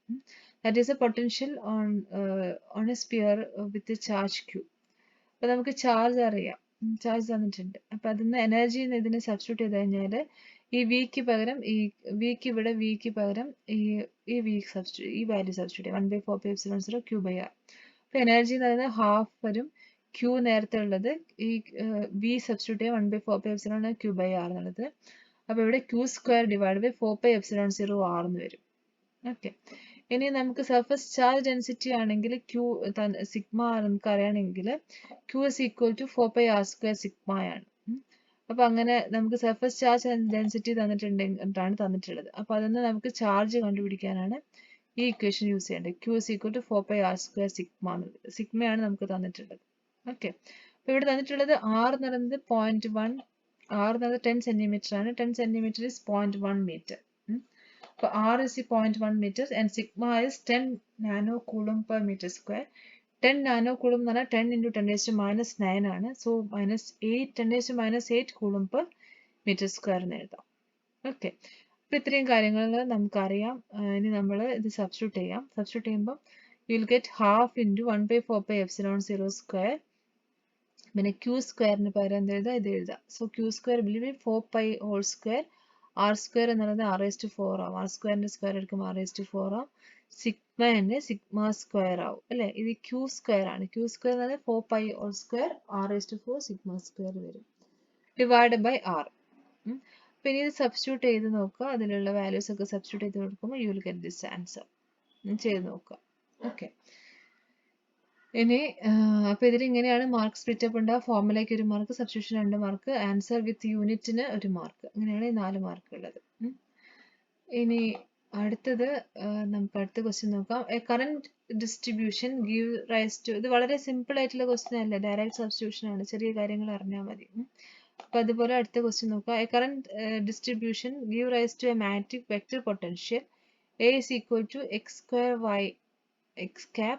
That is a potential on a sphere with charge Q. അപ്പോൾ നമുക്ക് ചാർജ് അറിയാം, ചാർജ് തന്നിട്ടുണ്ട്. അപ്പോൾ അതിന് എനർജി ഇതിനെ സബ്സ്റ്റിറ്റ്യൂട്ട് ചെയ്ത് കഴിഞ്ഞാൽ ഈ വിക്ക് പകരം വിക്ക് പകരം ഈ വാല്യൂ സബ്സ്റ്റിറ്റ്യൂട്ട് ചെയ്യാം. 1/4πε0 Q/r. അപ്പോൾ എനർജി എന്ന് പറയുന്നത് ഹാഫ് വരും. Q നേരത്തെ ഉള്ളത് ഈ വി സബ്സ്റ്റിറ്റ്യൂട്ട് ചെയ്യാൻ 1/4πε Q/r എന്നുള്ളത്. അപ്പോൾ ഇവിടെ Q² ഡിവൈഡ് ബൈ 4πε0 r എന്ന് വരും. ഓക്കെ, ഇനി നമുക്ക് സർഫസ് ചാർജ് ഡെൻസിറ്റി ആണെങ്കിൽ സിഗ്മ നമുക്ക് അറിയണമെങ്കിൽ Q is equal to 4πr² sigma ആണ്. അപ്പോൾ അങ്ങനെ നമുക്ക് സർഫസ് ചാർജ് ഡെൻസിറ്റി തന്നിട്ടുള്ളത്. അപ്പോൾ അതിന് നമുക്ക് ചാർജ് കണ്ടുപിടിക്കാനാണ് ഈ ഇക്വേഷൻ യൂസ് ചെയ്യേണ്ടത്. Q is equal to 4πr² sigma എന്നുള്ളത്. സിഗ്മയാണ് നമുക്ക് തന്നിട്ടുള്ളത്. ഓക്കെ, അപ്പോൾ ഇവിടെ തന്നിട്ടുള്ളത് R എന്ന് പറയുന്നത് 0.1, R എന്ന് പറയുന്നത് 10 cm ആണ്. 10 cm is 0.1 meter. അപ്പോൾ R is 0.1 meter and sigma is 10 nanocoulomb per meter square. 10 nanocoulomb എന്ന് പറഞ്ഞാൽ 10 into 10⁻⁹ ആണ്. So -8 coulomb per meter square എന്ന് എഴുതാം. ഓക്കെ, അപ്പോൾ ഇത്രയും കാര്യങ്ങൾ നമുക്കറിയാം. ഇനി നമ്മൾ ഇത് സബ്സ്റ്റിറ്റ്യൂട്ട് ചെയ്യാം. സബ്സ്റ്റിറ്റ്യൂട്ട് ചെയ്യുമ്പോൾ you will get half into 1/4πε0 square. പിന്നെ Q² പകരം എന്ത് എഴുതാം? ഇത് എഴുതാം. So Q² will be 4π whole square. R² എന്നുള്ളത് r⁴ ആവും. R² സ്ക്വയർ എടുക്കുമ്പോൾ r⁴ ആവും. സിഗ്മ സിഗ്മ² ആവും അല്ലേ? ഇത് Q² ആണ്. Q² എന്ന് പറഞ്ഞാൽ 4π ഹോൾ സ്ക്വയർ r⁴ സിഗ്മ² വരും ഡിവൈഡ് ബൈ R. പിന്നെ ഇത് സബ്സ്റ്റിറ്റ്യൂട്ട് ചെയ്ത് നോക്കുക. അതിലുള്ള വാല്യൂസ് ഒക്കെ സബ്സ്റ്റിറ്റ്യൂട്ട് ചെയ്ത് കൊടുക്കുമ്പോൾ U will get this answer. ചെയ്ത് നോക്കുക. ഓക്കെ, ഇനി അപ്പൊ ഇതിൽ ഇങ്ങനെയാണ് മാർക്ക് സ്പ്ലിറ്റ് അപ്പ് ഉണ്ടാവുക. ഫോർമുലയ്ക്ക് 1 mark, substitution 2 mark, answer with യൂണിറ്റിന് 1 മാർക്ക്. അങ്ങനെയാണ് ഈ 4 മാർക്ക് ഉള്ളത്. ഇനി അടുത്തത് നമുക്ക് അടുത്ത ക്വസ്റ്റ്യൻ നോക്കാം. A current distribution give rise to, ഇത് വളരെ സിമ്പിൾ ആയിട്ടുള്ള ക്വസ്റ്റ്യൻ അല്ല, ഡയറക്റ്റ് സബ്സ്റ്റിറ്റ്യൂഷൻ ആണ്, ചെറിയ കാര്യങ്ങൾ അറിഞ്ഞാൽ മതി. അപ്പൊ അതുപോലെ അടുത്ത ക്വസ്റ്റ്യൻ നോക്കാം. A current distribution give rise to a magnetic vector potential A is equal to x square y x cap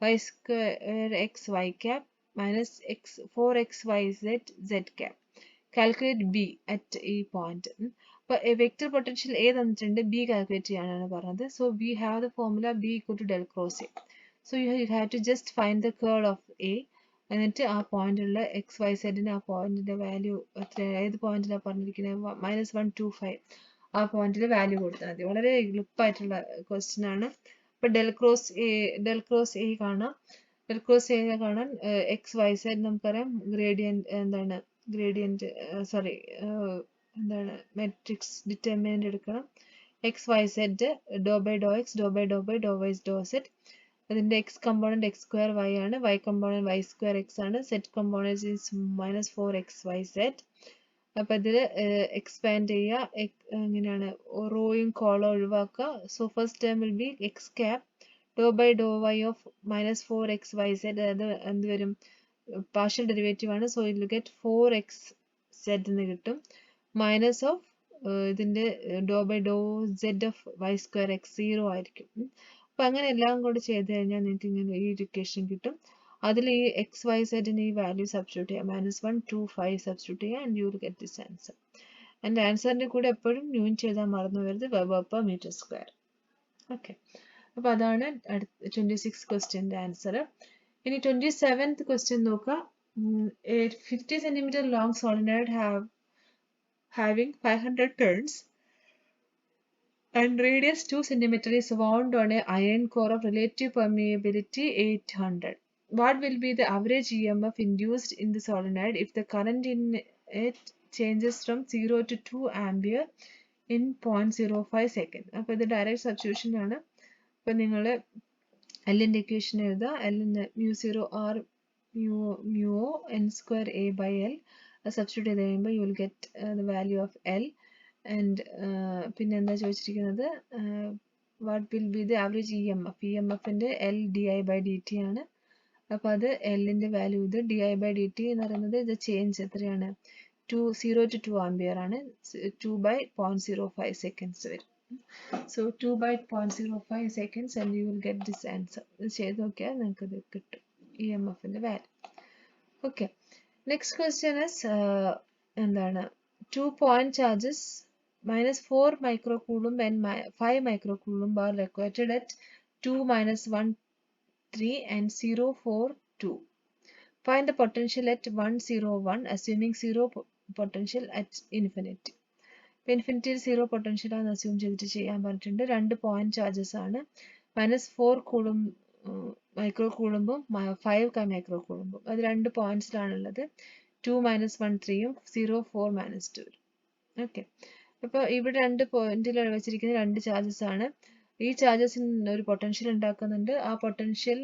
y square x y cap minus x 4xyz z cap. Calculate B at ഈ point. അപ്പോൾ vector potential A തന്നിട്ടുണ്ട്, B calculate ചെയ്യാനാണ് പറഞ്ഞത്. So we have the formula B equal to del cross A. So you have to just find the curl of A. എന്നിട്ട് ആ പോയിന്റുള്ള X Y സെഡിന് ആ പോയിന്റിന്റെ value ഏത് പോയിന്റിലാണ് പറഞ്ഞിരിക്കുന്നത്, -125 ആ പോയിന്റിൽ വാല്യൂ കൊടുത്താൽ മതി. വളരെ എളുപ്പമായിട്ടുള്ള ക്വസ്റ്റ്യൻ ആണ്. ഇപ്പൊ ഡെൽ ക്രോസ് എ കാണാം. ഡെൽ ക്രോസ് എ കാണാൻ എക്സ് വൈ സെഡ് നമുക്കറിയാം, മെട്രിക്സ് ഡിറ്റർമിനന്റ് എടുക്കണം. X y z do by do x do by do by do y do z. അതിന്റെ x component x square y ആണ്, y component y square x ആണ്, z component -4xyz. അപ്പൊ ഇതില് expand ചെയ്യുക, എങ്ങനെയാണ് റോയും column ഒഴിവാക്കുക. So first term will be x cap do by do y of -4xyz. അത് എന്ത് വരും, പാർഷ്യൽ ഡെറിവേറ്റീവ് ആണ്. So it will get 4xz എന്ന് കിട്ടും, മൈനസ് ഓഫ് ഇതിന്റെ do by do z of y square x 0 ആയിരിക്കും. അപ്പൊ അങ്ങനെ എല്ലാം കൂടി ചെയ്ത് കഴിഞ്ഞാൽ നിങ്ങൾക്ക് ഇങ്ങനെ ഈ ഇക്വേഷൻ കിട്ടും. അതിൽ ഈ എക്സ് വൈ സെഡിന് ഈ വാല്യൂ സബ്സ്റ്റിറ്റ്യൂട്ട് ചെയ്യാം, -125 സബ്സ്റ്റിറ്റ്യൂട്ട് ചെയ്യാം, and you will get this answer. And ആൻസറിന്റെ കൂടെ എപ്പോഴും യൂണിറ്റ് എഴുതാൻ മറന്നു വരുത്, weber per metre square. Okay, അപ്പൊ അതാണ് 26 ക്വസ്റ്റ്യന്റെ ആൻസർ. ഇനി 27th ക്വസ്റ്റ്യൻ നോക്കാം. 50 cm long solenoid having 500 turns and radius 2 cm is wound on a iron core of relative permeability 800. What will be the average EMF induced in the solenoid if the current in it changes from 0 to 2 ampere in 0.05 second? അപ്പോൾ ഇത് direct substitution ആണ്. അപ്പോൾ നിങ്ങൾ എല്ലിൻ്റെ equation എഴുതുക. എല്ലിന് μ0 r mu n square a by L substitute ചെയ്ത് കഴിയുമ്പോൾ you will get the value of L. And പിന്നെ എന്താ ചോദിച്ചിരിക്കുന്നത്, what will be the average ഇഎംഎഫിന്റെ L di/dt ആണ്. അപ്പൊ അത് എല്ലിന്റെ വാല്യൂ, ഇത് di/dt എന്ന് പറയുന്നത് ഇത് ചേഞ്ച് എത്രയാണ്, 0 to 2 ആംപിയർ ആണ്, 2/0.05 seconds വരും. So 2/0.05 seconds and you will get this answer. ഇത് ചെയ്ത് നോക്കിയാൽ നിങ്ങൾക്ക് ഇത് കിട്ടും ഇഎംഎഫിന്റെ value. Okay, next question is എന്താണ്, 2 point charges -4 microcoulomb and 5 microcoulomb are located at 2 -1 3 and 0 4 2. Find the potential at 1 0 1 assuming 0 potential at infinity. ഇൻഫിനിറ്റിയിൽ 0 potential ആണ് assume ചെയ്തിട്ട് ചെയ്യാൻ പറഞ്ഞിട്ടുണ്ട്. 2 പോയിന്റ് ചാർജസ് ആണ്, -4 മൈക്രോ കൂളുമ്പും 5 മൈക്രോ കൂളുമ്പും. അത് 2 പോയിന്റ്സിലാണുള്ളത്. 2 -1 3യും 0 4 -2. ഓക്കെ, അപ്പോൾ ഇവിടെ 2 പോയിന്റിൽ വെച്ചിരിക്കുന്ന 2 ചാർജസ് ആണ്. ഈ ചാർജസിന് ഒരു പൊട്ടൻഷ്യൽ ഉണ്ടാക്കുന്നുണ്ട്. ആ പൊട്ടൻഷ്യൽ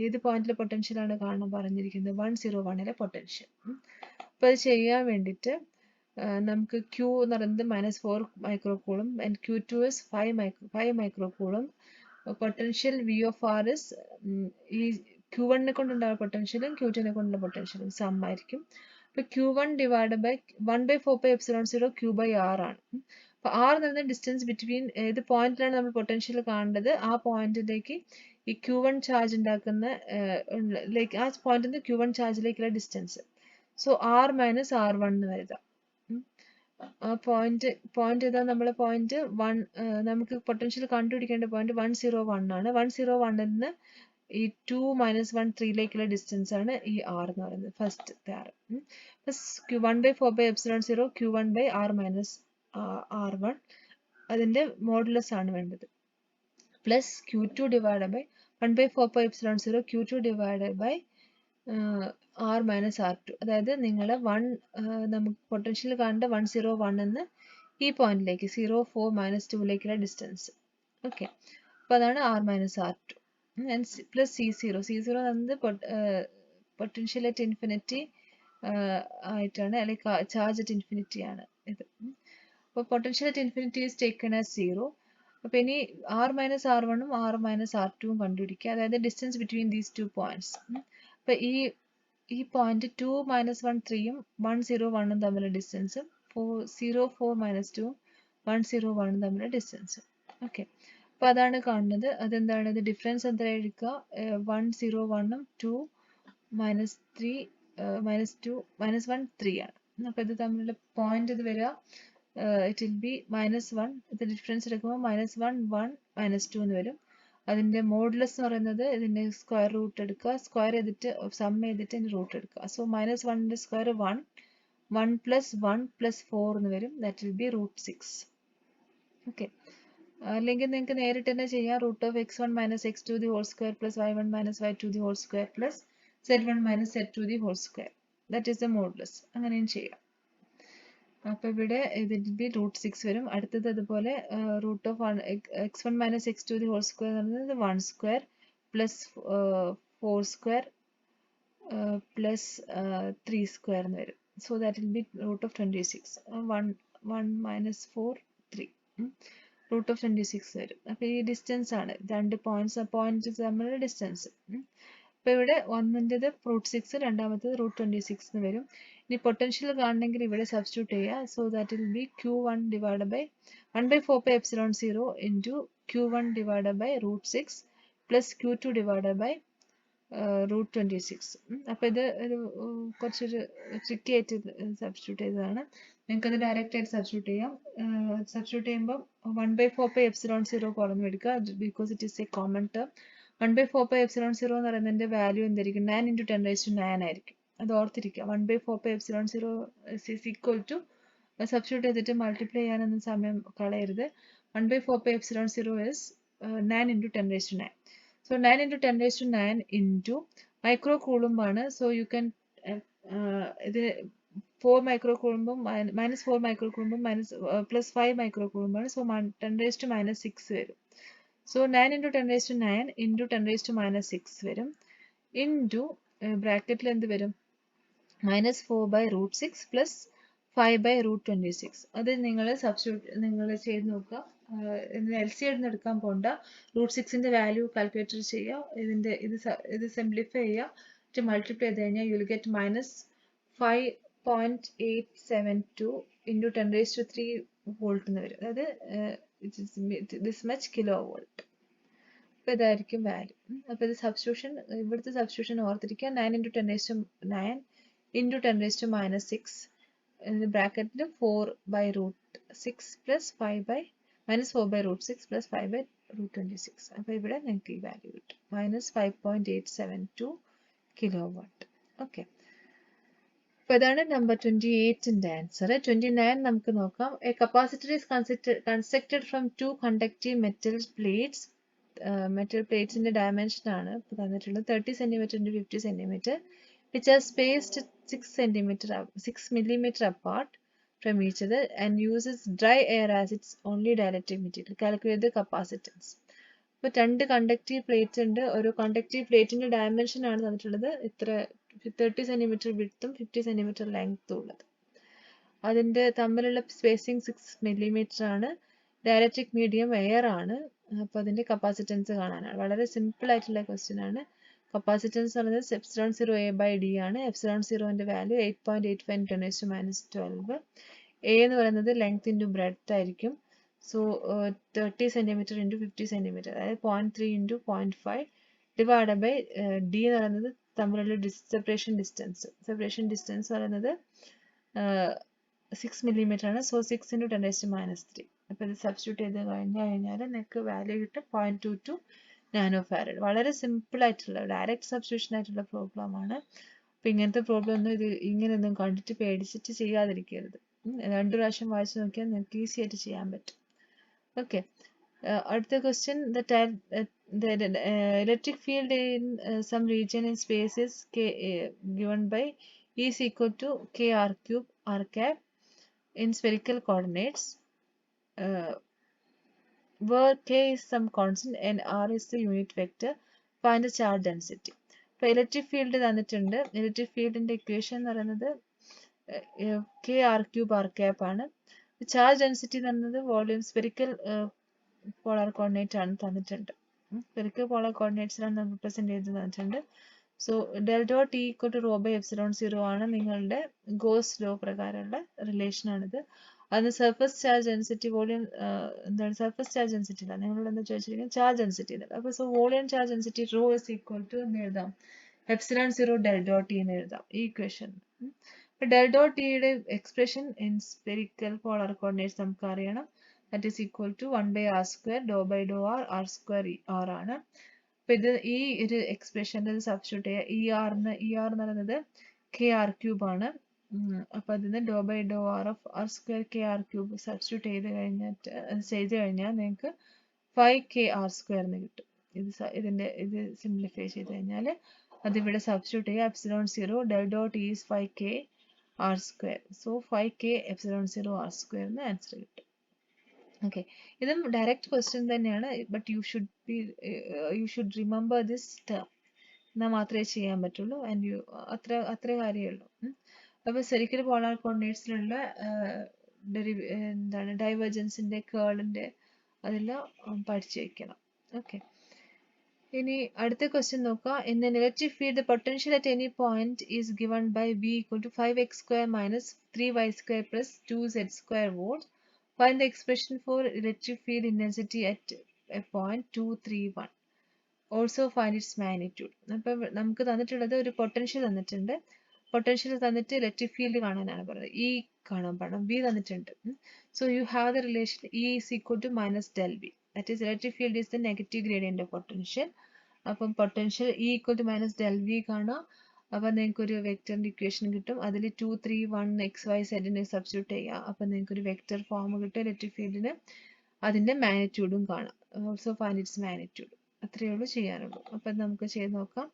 ഏത് പോയിന്റിലെ പൊട്ടൻഷ്യൽ ആണ് കാണാൻ പറഞ്ഞിരിക്കുന്നത്, 1 0 1ലെ പൊട്ടൻഷ്യൽ. അപ്പോൾ അത് ചെയ്യാൻ വേണ്ടിയിട്ട് നമുക്ക് Q എന്ന് പറയുന്നത് -4 micro coulomb and Q2 is 5 micro coulomb. Potential V of R is ഈ Q1നെ കൊണ്ടുണ്ടാകുന്ന പൊട്ടൻഷ്യലും Q2നെ കൊണ്ടുള്ള പൊട്ടൻഷ്യലും സം ആയിരിക്കും. അപ്പൊ Q1 ഡിവൈഡ് ബൈ 1/4πε0 Q/R ആണ്. അപ്പൊ R എന്ന് പറയുന്ന ഡിസ്റ്റൻസ് ബിറ്റ്വീൻ ഏത് പോയിന്റിലാണ് നമ്മൾ പൊട്ടൻഷ്യൽ കാണേണ്ടത്, ആ പോയിന്റിലേക്ക് ഈ Q1 ചാർജ് ഉണ്ടാക്കുന്ന ആ പോയിന്റിൽ നിന്ന് Q1 ചാർജിലേക്കുള്ള distance. So R - R1 എന്ന് വരുതാം. ആ പോയിന്റ് ഏതാ, നമ്മളെ പോയിന്റ് 1, നമുക്ക് പൊട്ടൻഷ്യൽ കണ്ടുപിടിക്കേണ്ട പോയിന്റ് 1 0 1 ആണ്. 1 0 1ൽ നിന്ന് ഈ 2 -1 3ലേക്കുള്ള ഡിസ്റ്റൻസ് ആണ് ഈ R എന്ന് പറയുന്നത്, ഫസ്റ്റ് R. 1/4πε0 Q1/R - R1 അതിന്റെ മോഡുലസ് ആണ് വേണ്ടത്, plus Q2 divide by 1/4πε0 Q2 divide by R - R2. അതായത് നിങ്ങൾ നമുക്ക് പൊട്ടൻഷ്യൽ കാണേണ്ട 1 0 1 എന്ന് ഈ പോയിന്റിലേക്ക് 0 4 -2ലേക്കുള്ള ഡിസ്റ്റൻസ്. ഓക്കെ, അപ്പോൾ അതാണ് R - R2. and plus C0. C0 എന്നത് പൊട്ടൻഷ്യൽ അറ്റ് ഇൻഫിനിറ്റി ആയിട്ടാണ്, അല്ലെങ്കിൽ ചാർജ് അറ്റ് ഇൻഫിനിറ്റി ആണ് ഇത്. അപ്പോൾ potential at infinity is taken as 0. അപ്പോൾ ഇനി r മൈനസ് ആർ വണ്ണും r മൈനസ് ആർ ടുവും കണ്ടുപിടിക്കുക, അതായത് ഡിസ്റ്റൻസ് ബിറ്റ്വീൻ ദീസ് 2 പോയിന്റ്സ്. അപ്പോൾ ഈ പോയിന്റ് 2 മൈനസ് 1 3യും 1 0 1ഉം തമ്മിലുള്ള ഡിസ്റ്റൻസും 0 4 മൈനസ് 2 1 0 1ഉം തമ്മിലുള്ള ഡിസ്റ്റൻസും. ഓക്കെ, അപ്പോൾ അതാണ് കാണുന്നത്. അതെന്താണ്, ഇത് ഡിഫറൻസ് എന്താ എടുക്കുക, 1 0 1ഉം 2 മൈനസ് 3 മൈനസ് 2 മൈനസ് 1 3 ആണ്. അപ്പോൾ ഇത് തമ്മിലുള്ള പോയിന്റ് ഇത് വരിക, ഇറ്റ് വിൽ ബി -1. ഇത് ഡിഫറൻസ് എടുക്കുമ്പോൾ -1 1 -2 എന്ന് വരും. അതിന്റെ മോഡുലസ് എന്ന് പറയുന്നത് ഇതിന്റെ സ്ക്വയർ റൂട്ട് എടുക്കുക, സ്ക്വയർ ചെയ്തിട്ട് സം ചെയ്തിട്ട് ഇതിന്റെ റൂട്ട് എടുക്കുക. സോ -1ന്റെ സ്ക്വയർ 1 1 plus 1 plus 4 എന്ന് വരും. That will B √6. ഓക്കെ, അല്ലെങ്കിൽ നിങ്ങൾക്ക് നേരിട്ട് തന്നെ ചെയ്യാം. √(x1 - x2) the whole square plus y1 - y2 the whole square plus z1 - z2 the whole square. That is the modulus. അങ്ങനെയും ചെയ്യാം. അപ്പോൾ ഇവിടെ ഇതിൽ ബി √6 വരും. അടുത്തത് അതുപോലെ x1 - x2 the whole square എന്ന് പറയുന്നത് 1 square plus 4 square plus 3 square എന്ന് വരും. So that will be √26. 1 minus 4 3 √26 വരും. അപ്പോൾ ഈ ഡിസ്റ്റൻസ് ആണ്, രണ്ട് പോയിന്റ്സ് തമ്മിലുള്ള ഡിസ്റ്റൻസ്. അപ്പോൾ ഇവിടെ ഒന്നിൻ്റെത് √6, രണ്ടാമത്തേത് √26 എന്ന് വരും. ഇനി പൊട്ടൻഷ്യൽ കാണണമെങ്കിൽ ഇവിടെ സബ്സ്റ്റിറ്റ്യൂട്ട് ചെയ്യുക. So that will be Q1 divide by 1/4πε0 into Q1 divide by √6 plus Q2 divide by √26. അപ്പോൾ ഇത് കുറച്ചൊരു ട്രിക്കി ആയിട്ട് സബ്സ്റ്റിറ്റ്യൂട്ട് ചെയ്തതാണ്. നിങ്ങൾക്കത് ഡയറക്റ്റ് ആയിട്ട് സബ്സ്റ്റിറ്റ്യൂട്ട് ചെയ്യാം. സബ്സ്റ്റിറ്റ്യൂട്ട് ചെയ്യുമ്പോൾ 1/4πε0 പുറമെ എടുക്കുക, because it is a common term. 1/4πε0 എന്ന് പറയുന്നതിന്റെ വാല്യൂ എന്തായിരിക്കും, 9 × 10⁻⁹ ആയിരിക്കും. അത് ഓർത്തിരിക്കുക. 1/4πε0 ഈസ് ഈക്വൽ ടു, സബ്സ്റ്റിറ്റ്യൂട്ട് ചെയ്തിട്ട് മൾട്ടിപ്ലൈ ചെയ്യാനൊന്നും സമയം കളയരുത്. 1/4πε0 is 9 × 10⁻⁹. So 9 × 10⁻⁹ into microcoulomb ആണ്. So you can ഇത് 4 microcoulomb -4 microcoulomb plus 5 microcoulomb ആണ്. So 10⁻⁻6 വരും. So 9 × 10⁻⁹ into 10⁻⁻6 വരും. into ബ്രാക്കറ്റിൽ എന്ത് വരും, -4/√6 plus 5/√26. അത് നിങ്ങൾ ചെയ്ത് നോക്കുക. LCM എടുത്ത് എടുക്കാൻ പോണ്ട. √6ന്റെ വാല്യൂ കാൽക്കുലേറ്റർ ചെയ്യുക. ഇത് സിംപ്ലിഫൈ ചെയ്യുക, മൾട്ടിപ്ലൈ ചെയ്ത് കഴിഞ്ഞാൽ യു വിൽ ഗെറ്റ് -5.872 × 10⁻³ വോൾട്ട് എന്ന് വരും. അതായത് ദിസ് മച്ച് kV. അപ്പോൾ ഇതായിരിക്കും വാല്യൂ. അപ്പോൾ ഇത് സബ്സ്റ്റിറ്റ്യൂഷൻ, ഇവിടുത്തെ സബ്സ്റ്റിറ്റ്യൂഷൻ ഓർത്തിരിക്കുക. 9 × 10⁻⁹ into 10⁻⁻6 ബ്രാക്കറ്റിൽ 4/√6 പ്ലസ് -4/√6 പ്ലസ് 5/√26. അപ്പോൾ ഇവിടെ നിങ്ങൾക്ക് ഈ വാല്യൂ കിട്ടും, -5.872 kW. ഓക്കെ, അപ്പോൾ ഇതാണ് നമ്പർ 28ന്റെ ആൻസർ. 29 നമുക്ക് നോക്കാം. A capacitor is constructed from 2 conductive metal പ്ലേറ്റ്സിന്റെ ഡയമെൻഷൻ ആണ് തന്നിട്ടുള്ളത്. 30 cm × 50 cm which are spaced 6 millimeter apart from each other and uses dry air as its only dielectric material. Calculate the capacitance. ഇപ്പോൾ 2 conductive plates ഉണ്ട്. ഒരു conductive പ്ലേറ്റിന്റെ dimension ആണ് തന്നിട്ടുള്ളത്. ഇത്ര 30 cm വിഡ്ത്തും 50 cm ലെങ്ത്തും ഉള്ളത്. അതിന്റെ തമ്മിലുള്ള സ്പേസിംഗ് 6 millimeter ആണ്. ഡയലക്ട്രിക് മീഡിയം എയർ ആണ്. അപ്പോൾ അതിന്റെ കപ്പാസിറ്റൻസ് കാണാനാണ്. വളരെ സിമ്പിൾ ആയിട്ടുള്ള ക്വസ്റ്റ്യൻ ആണ്. കപ്പാസിറ്റൻസ് പറയുന്നത് ε0A/d ആണ്. ε0ന്റെ വാല്യൂ 8.85 × 10⁻12. എ എന്ന് പറയുന്നത് ലെങ്ത് ഇൻറ്റു ബ്രെഡ്ത്ത് ആയിരിക്കും. സോ 30 cm × 50 cm, അതായത് 0.3 × 0.5 ഡിവൈഡ് ബൈ ഡി എന്ന് പറയുന്നത് തമ്മിലുള്ള സെപ്പറേഷൻ ഡിസ്റ്റൻസ് പറയുന്നത് 6 mm ആണ്. സോ 6 × 10⁻3. അപ്പോൾ ഇത് സബ്സ്റ്റിറ്റ്യൂട്ട് ചെയ്ത് കഴിഞ്ഞാൽ നിങ്ങൾക്ക് വാല്യൂ കിട്ടും 0.22 നാനോഫാരഡ്. വളരെ സിമ്പിൾ ആയിട്ടുള്ള ഡയറക്റ്റ് സബ്സ്റ്റിറ്റ്യൂഷൻ ആയിട്ടുള്ള പ്രോബ്ലം ആണ്. അപ്പോൾ ഇങ്ങനത്തെ പ്രോബ്ലം ഒന്നും ഇങ്ങനെയൊന്നും കണ്ടിട്ട് പേടിച്ചിട്ട് ചെയ്യാതിരിക്കരുത്. 2 പ്രാവശ്യം വായിച്ചു നോക്കിയാൽ നിങ്ങൾക്ക് ഈസി ആയിട്ട് ചെയ്യാൻ പറ്റും. ഓക്കെ, അടുത്ത question, the electric field in some region in space is given by E is equal to kr³ r cap in spherical coordinates, where k is some constant and r is the unit vector. find the charge density. ഇപ്പോൾ electric field തന്നിട്ടുണ്ട്. Electric ഫീൽഡിന്റെ equation എന്ന് പറയുന്നത് K R cube R cap ആണ്. Charge density എന്ന് പറയുന്നത് volume spherical polar coordinate ആണ് തന്നിട്ടുണ്ട്. സ്പെറിക്കൽ പോളാർ കോർഡിനേറ്റ്സിലാണ് നമുക്ക് റെപ്രസെന്റ് ചെയ്ത് തന്നിട്ടുണ്ട്. So del dot T equal to rho by epsilon 0 ആണ് നിങ്ങളുടെ ഗോസ് ലോ പ്രകാരമുള്ള റിലേഷൻ ആണിത്. അതിന് സർഫസ് ചാർജ് ഡെൻസിറ്റി വോളിയം എന്താണ് സർഫസ് ചാർജ് ഡെൻസിറ്റി ഇല്ല, നിങ്ങളോട് എന്താ ചോദിച്ചിരിക്കുന്നത് ചാർജ് ഡെൻസിറ്റി ഇല്ല. അപ്പോൾ so volume charge density rho is equal to എന്ന് എഴുതാം, എപ്സിലോൺ 0 ഡെൽ ഡോട്ട് ടി എന്ന് എഴുതാം ഈ ഇക്വേഷൻ. ഡെൽ ഡോട്ട് ടിയുടെ expression in spherical polar coordinates നമുക്ക് അറിയണം. That is equal to 1/r² ഡോ by Dr R r² r ആണ്. അപ്പൊ ഇത് ഈ ഒരു എക്സ്പ്രഷനിൽ സബ്സ്റ്റിറ്റ്യൂട്ട് ചെയ്യുക. ഇ ആർ എന്ന് പറയുന്നത് കെ ആർ ക്യൂബ് ആണ്. അപ്പൊ അതിന് do by Dr r of r² k R cube substitute ചെയ്ത് കഴിഞ്ഞാൽ നിങ്ങൾക്ക് 5kr² എന്ന് കിട്ടും. ഇത് സിംപ്ലിഫൈ ചെയ്ത് കഴിഞ്ഞാൽ അതിവിടെ സബ്സ്റ്റിറ്റ്യൂട്ട് ചെയ്യുക. Epsilon 0 del dot is 5kr². So 5k epsilon 0 r² എന്ന് ആൻസർ കിട്ടും. ഓക്കെ, ഇതും ഡയറക്റ്റ് ക്വസ്റ്റ്യൻ തന്നെയാണ്. But you should remember this term, എന്നാൽ മാത്രമേ ചെയ്യാൻ പറ്റുള്ളൂ. ആൻഡ് അത്ര കാര്യമേ ഉള്ളൂ. അപ്പോൾ സ്പെറിക്കൽ പോളാർ കോർഡിനേറ്റ്സിലുള്ള എന്താണ് ഡൈവേർജൻസിന്റെ കേളിന്റെ അതെല്ലാം പഠിച്ചു വെക്കണം. ഓക്കെ, ഇനി അടുത്ത ക്വസ്റ്റ്യൻ നോക്കാം. In an electric field, the potential at any point is given by V equal to 5x² minus 3y² plus 2z² volt. Find the expression for electric field intensity at a point 2, 3, 1. Also find its magnitude. അപ്പോൾ നമുക്ക് തന്നിട്ടുള്ളത് ഒരു potential തന്നിട്ടുണ്ട്. Potential തന്നിട്ട് electric field കാണാനാണ് പറയുന്നത്. E കാണാൻ പാടണം, വി തന്നിട്ടുണ്ട്. So you have the relation E is equal to minus del V. That is electric field is the negative gradient of potential. അപ്പം potential E equal to minus del V കാണാം. അപ്പം നിങ്ങൾക്ക് ഒരു വെക്ടറിന്റെ equation കിട്ടും. അതിൽ 2, 3, 1 XY/Z substitute ചെയ്യുക. അപ്പം നിങ്ങൾക്ക് ഒരു വെക്ടർ ഫോം കിട്ടും ഇലക്ട്രിക് ഫീൽഡിന്. അതിന്റെ മാഗ്നിറ്റ്യൂഡും കാണാം. Also find it's magnitude. അത്രയേ ഉള്ളൂ ചെയ്യാനുള്ളൂ. അപ്പം നമുക്ക് ചെയ്ത് നോക്കാം.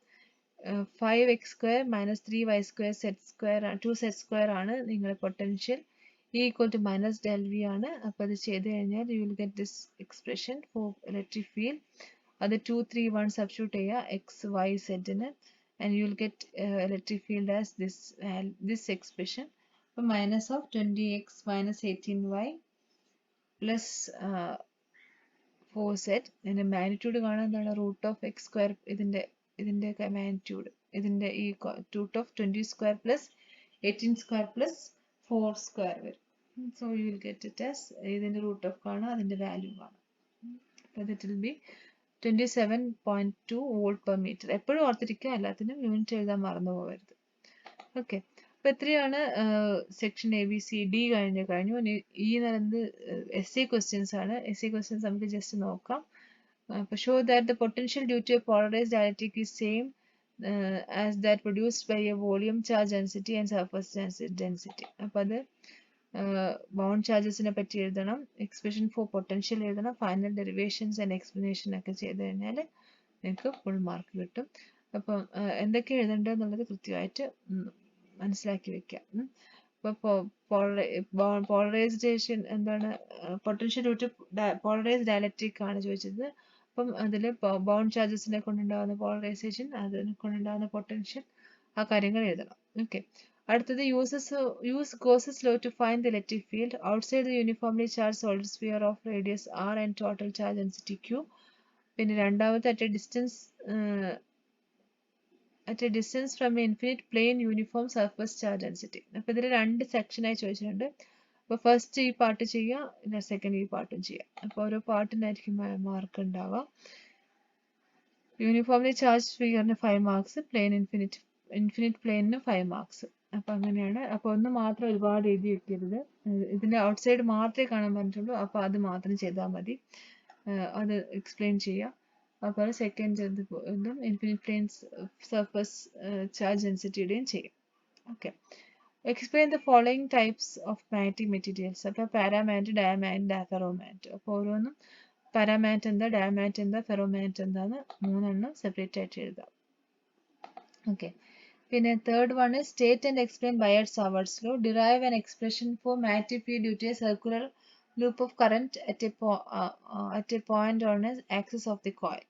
5x² minus 3y² z² ആണ് നിങ്ങളുടെ potential. E equal to minus del V ആണ്. അപ്പോൾ അത് ചെയ്ത് കഴിഞ്ഞാൽ you will get this expression for electric field. അത് 2, 3, 1 സബ്സ്റ്റിറ്റ്യൂട്ട് ചെയ്യുക XYZ-ന്, and you will get electric field as this expression. അപ്പോൾ minus of 20x minus 18y plus 4z. ഇതിന്റെ magnitude കാണാൻ എന്താണ് റൂട്ട് ഓഫ് x². ഇതിന്റെ മാഗ്നിറ്റ്യൂഡ് ഇതിന്റെ ഈ റൂട്ട് ഓഫ് 20² plus 18² plus 4² വരും. So you will get it as ഇതിന്റെ root of കാണാം, അതിന്റെ വാല്യൂ കാണാം. അപ്പോൾ that will be 27.2 volt per metre. എപ്പോഴും ഓർത്തിരിക്കുക, എല്ലാത്തിനും യൂണിറ്റ് എഴുതാൻ മറന്നു പോകരുത്. ഓക്കെ, അപ്പൊ ഇത്രയാണ് സെക്ഷൻ ABCD കഴിഞ്ഞു. ഈ എന്ന് പറയുന്നത് essay questions ആണ്. essay questions നമുക്ക് ജസ്റ്റ് നോക്കാം. അപ്പോൾ show that the potential due to a polarized dielectric is same as that produced by a volume charge density and surface density. അപ്പോൾ അത് ബൗണ്ട് ചാർജസിനെ പറ്റി എഴുതണം, എക്സ്പ്രഷൻ ഫോർ പൊട്ടൻഷ്യൽ എഴുതണം, final derivations and explanation ഒക്കെ ചെയ്ത് കഴിഞ്ഞാൽ നിങ്ങൾക്ക് ഫുൾ മാർക്ക് കിട്ടും. അപ്പം എന്തൊക്കെ എഴുതേണ്ടതെന്നുള്ളത് കൃത്യമായിട്ട് മനസ്സിലാക്കി വെക്കാം. അപ്പോൾ പോളറൈസേഷൻ എന്താണ്, potential due to polarized dielectric ആണ് ചോദിച്ചത്. അപ്പം അതിൽ ബൗണ്ട് ചാർജസിനെ കൊണ്ടുണ്ടാകുന്ന പോളറൈസേഷൻ, അതിനെ കൊണ്ടുണ്ടാകുന്ന പൊട്ടൻഷ്യൽ, ആ കാര്യങ്ങൾ എഴുതണം. ഓക്കെ, അടുത്തത് use Gauss's law to find the electric field outside the uniformly charged solid sphere of radius r and total charge density q. പിന്നെ രണ്ടാമത്തെ at a distance from an infinite plane uniform surface charge density. അപ്പോൾ ഇതിൽ രണ്ട് സെക്ഷനായി ചോദിച്ചിട്ടുണ്ട്. അപ്പോൾ first ഈ part ചെയ്യുക, second ഈ പാർട്ടും ചെയ്യുക. അപ്പോൾ ഓരോ പാർട്ടിനായിരിക്കും മാർക്ക് ഉണ്ടാവുക. യൂണിഫോംലി ചാർജ് സ്ഫിയറിന് 5 മാർക്സ്, ഇൻഫിനിറ്റ് പ്ലെയിനിന് 5 മാർക്സ്. അപ്പം അങ്ങനെയാണ്. അപ്പോൾ ഒന്ന് മാത്രം ഒരുപാട് എഴുതി വെക്കരുത്. ഇതിൻ്റെ ഔട്ട്സൈഡ് മാത്രമേ കാണാൻ പറ്റുള്ളൂ. അപ്പോൾ അത് മാത്രം ചെയ്താൽ മതി. അത് എക്സ്പ്ലെയിൻ ചെയ്യാം. അപ്പോൾ സെക്കൻഡ് ഇതും ഇൻഫിനിറ്റ് പ്ലെയിൻസ് സർഫസ് ചാർജ് ഡെൻസിറ്റിയുടെയും ചെയ്യും. Okay, explain the following types of magnetic materials. അപ്പോൾ പാരാമാഗ്നറ്റ്, ഡയമാഗ്നറ്റ്, ഫെറോമാഗ്നറ്റ്. അപ്പോൾ ഓരോന്നും പാരാമാഗ്നറ്റ് എന്താ, ഡയമാഗ്നറ്റ് എന്താ, ഫെറോമാഗ്നറ്റ് എന്താന്ന് മൂന്നെണ്ണം സെപ്പറേറ്റ് ആയിട്ട് എഴുതാം. ഓക്കെ, പിന്നെ third one state and explain Biot Savart's law. Derive an expression for magnetic field due to a circular loop of current at a point on the axis of the coil.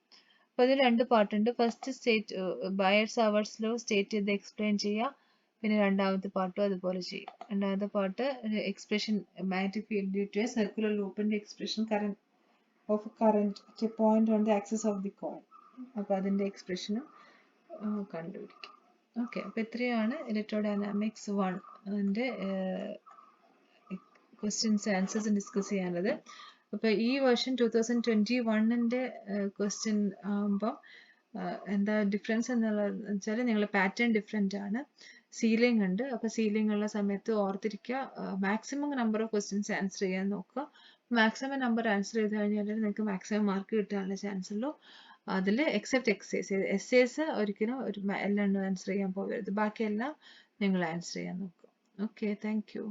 അപ്പോൾ ഇതിൽ രണ്ട് പാർട്ടുണ്ട്. First state ബയേഴ്സ് അവേഴ്സിലോ state ചെയ്ത് explain ചെയ്യുക. പിന്നെ രണ്ടാമത്തെ പാർട്ടും അതുപോലെ ചെയ്യും. രണ്ടാമത്തെ part expression magnetic field due to a circular ലൂപ്പിന്റെ expression current at a point on the axis of the coin. അപ്പോൾ അതിന്റെ എക്സ്പ്രഷനും കണ്ടുപിടിക്കും. ഓക്കെ, അപ്പോൾ ഇത്രയാണ് ഇലക്ട്രോഡൈനാമിക്സ് 1 ക്വസ്റ്റ്യൻസ് ആൻസേഴ്സ് ഡിസ്കസ് ചെയ്യാനുള്ളത്. അപ്പോൾ ഈ വർഷം 2021 ക്വസ്റ്റ്യൻ ആകുമ്പോൾ എന്താ ഡിഫറൻസ് എന്നുള്ളത് വെച്ചാൽ നിങ്ങൾ പാറ്റേൺ ഡിഫറെൻ്റ് ആണ്. സീലിംഗ് ഉണ്ട്. അപ്പോൾ സീലിംഗ് ഉള്ള സമയത്ത് ഓർത്തിരിക്കുക, maximum number of questions answer ചെയ്യാൻ നോക്കുക. മാക്സിമം നമ്പർ ആൻസർ ചെയ്ത് കഴിഞ്ഞാൽ നിങ്ങൾക്ക് മാക്സിമം മാർക്ക് കിട്ടാനുള്ള ചാൻസ് ഉള്ളൂ. അതിൽ എക്സെപ്റ്റ് എസ്സേസ് ഒരിക്കലും എല്ലാം ആൻസർ ചെയ്യാൻ പോകരുത്. ബാക്കിയെല്ലാം നിങ്ങൾ ആൻസർ ചെയ്യാൻ നോക്കുക. Okay, thank you.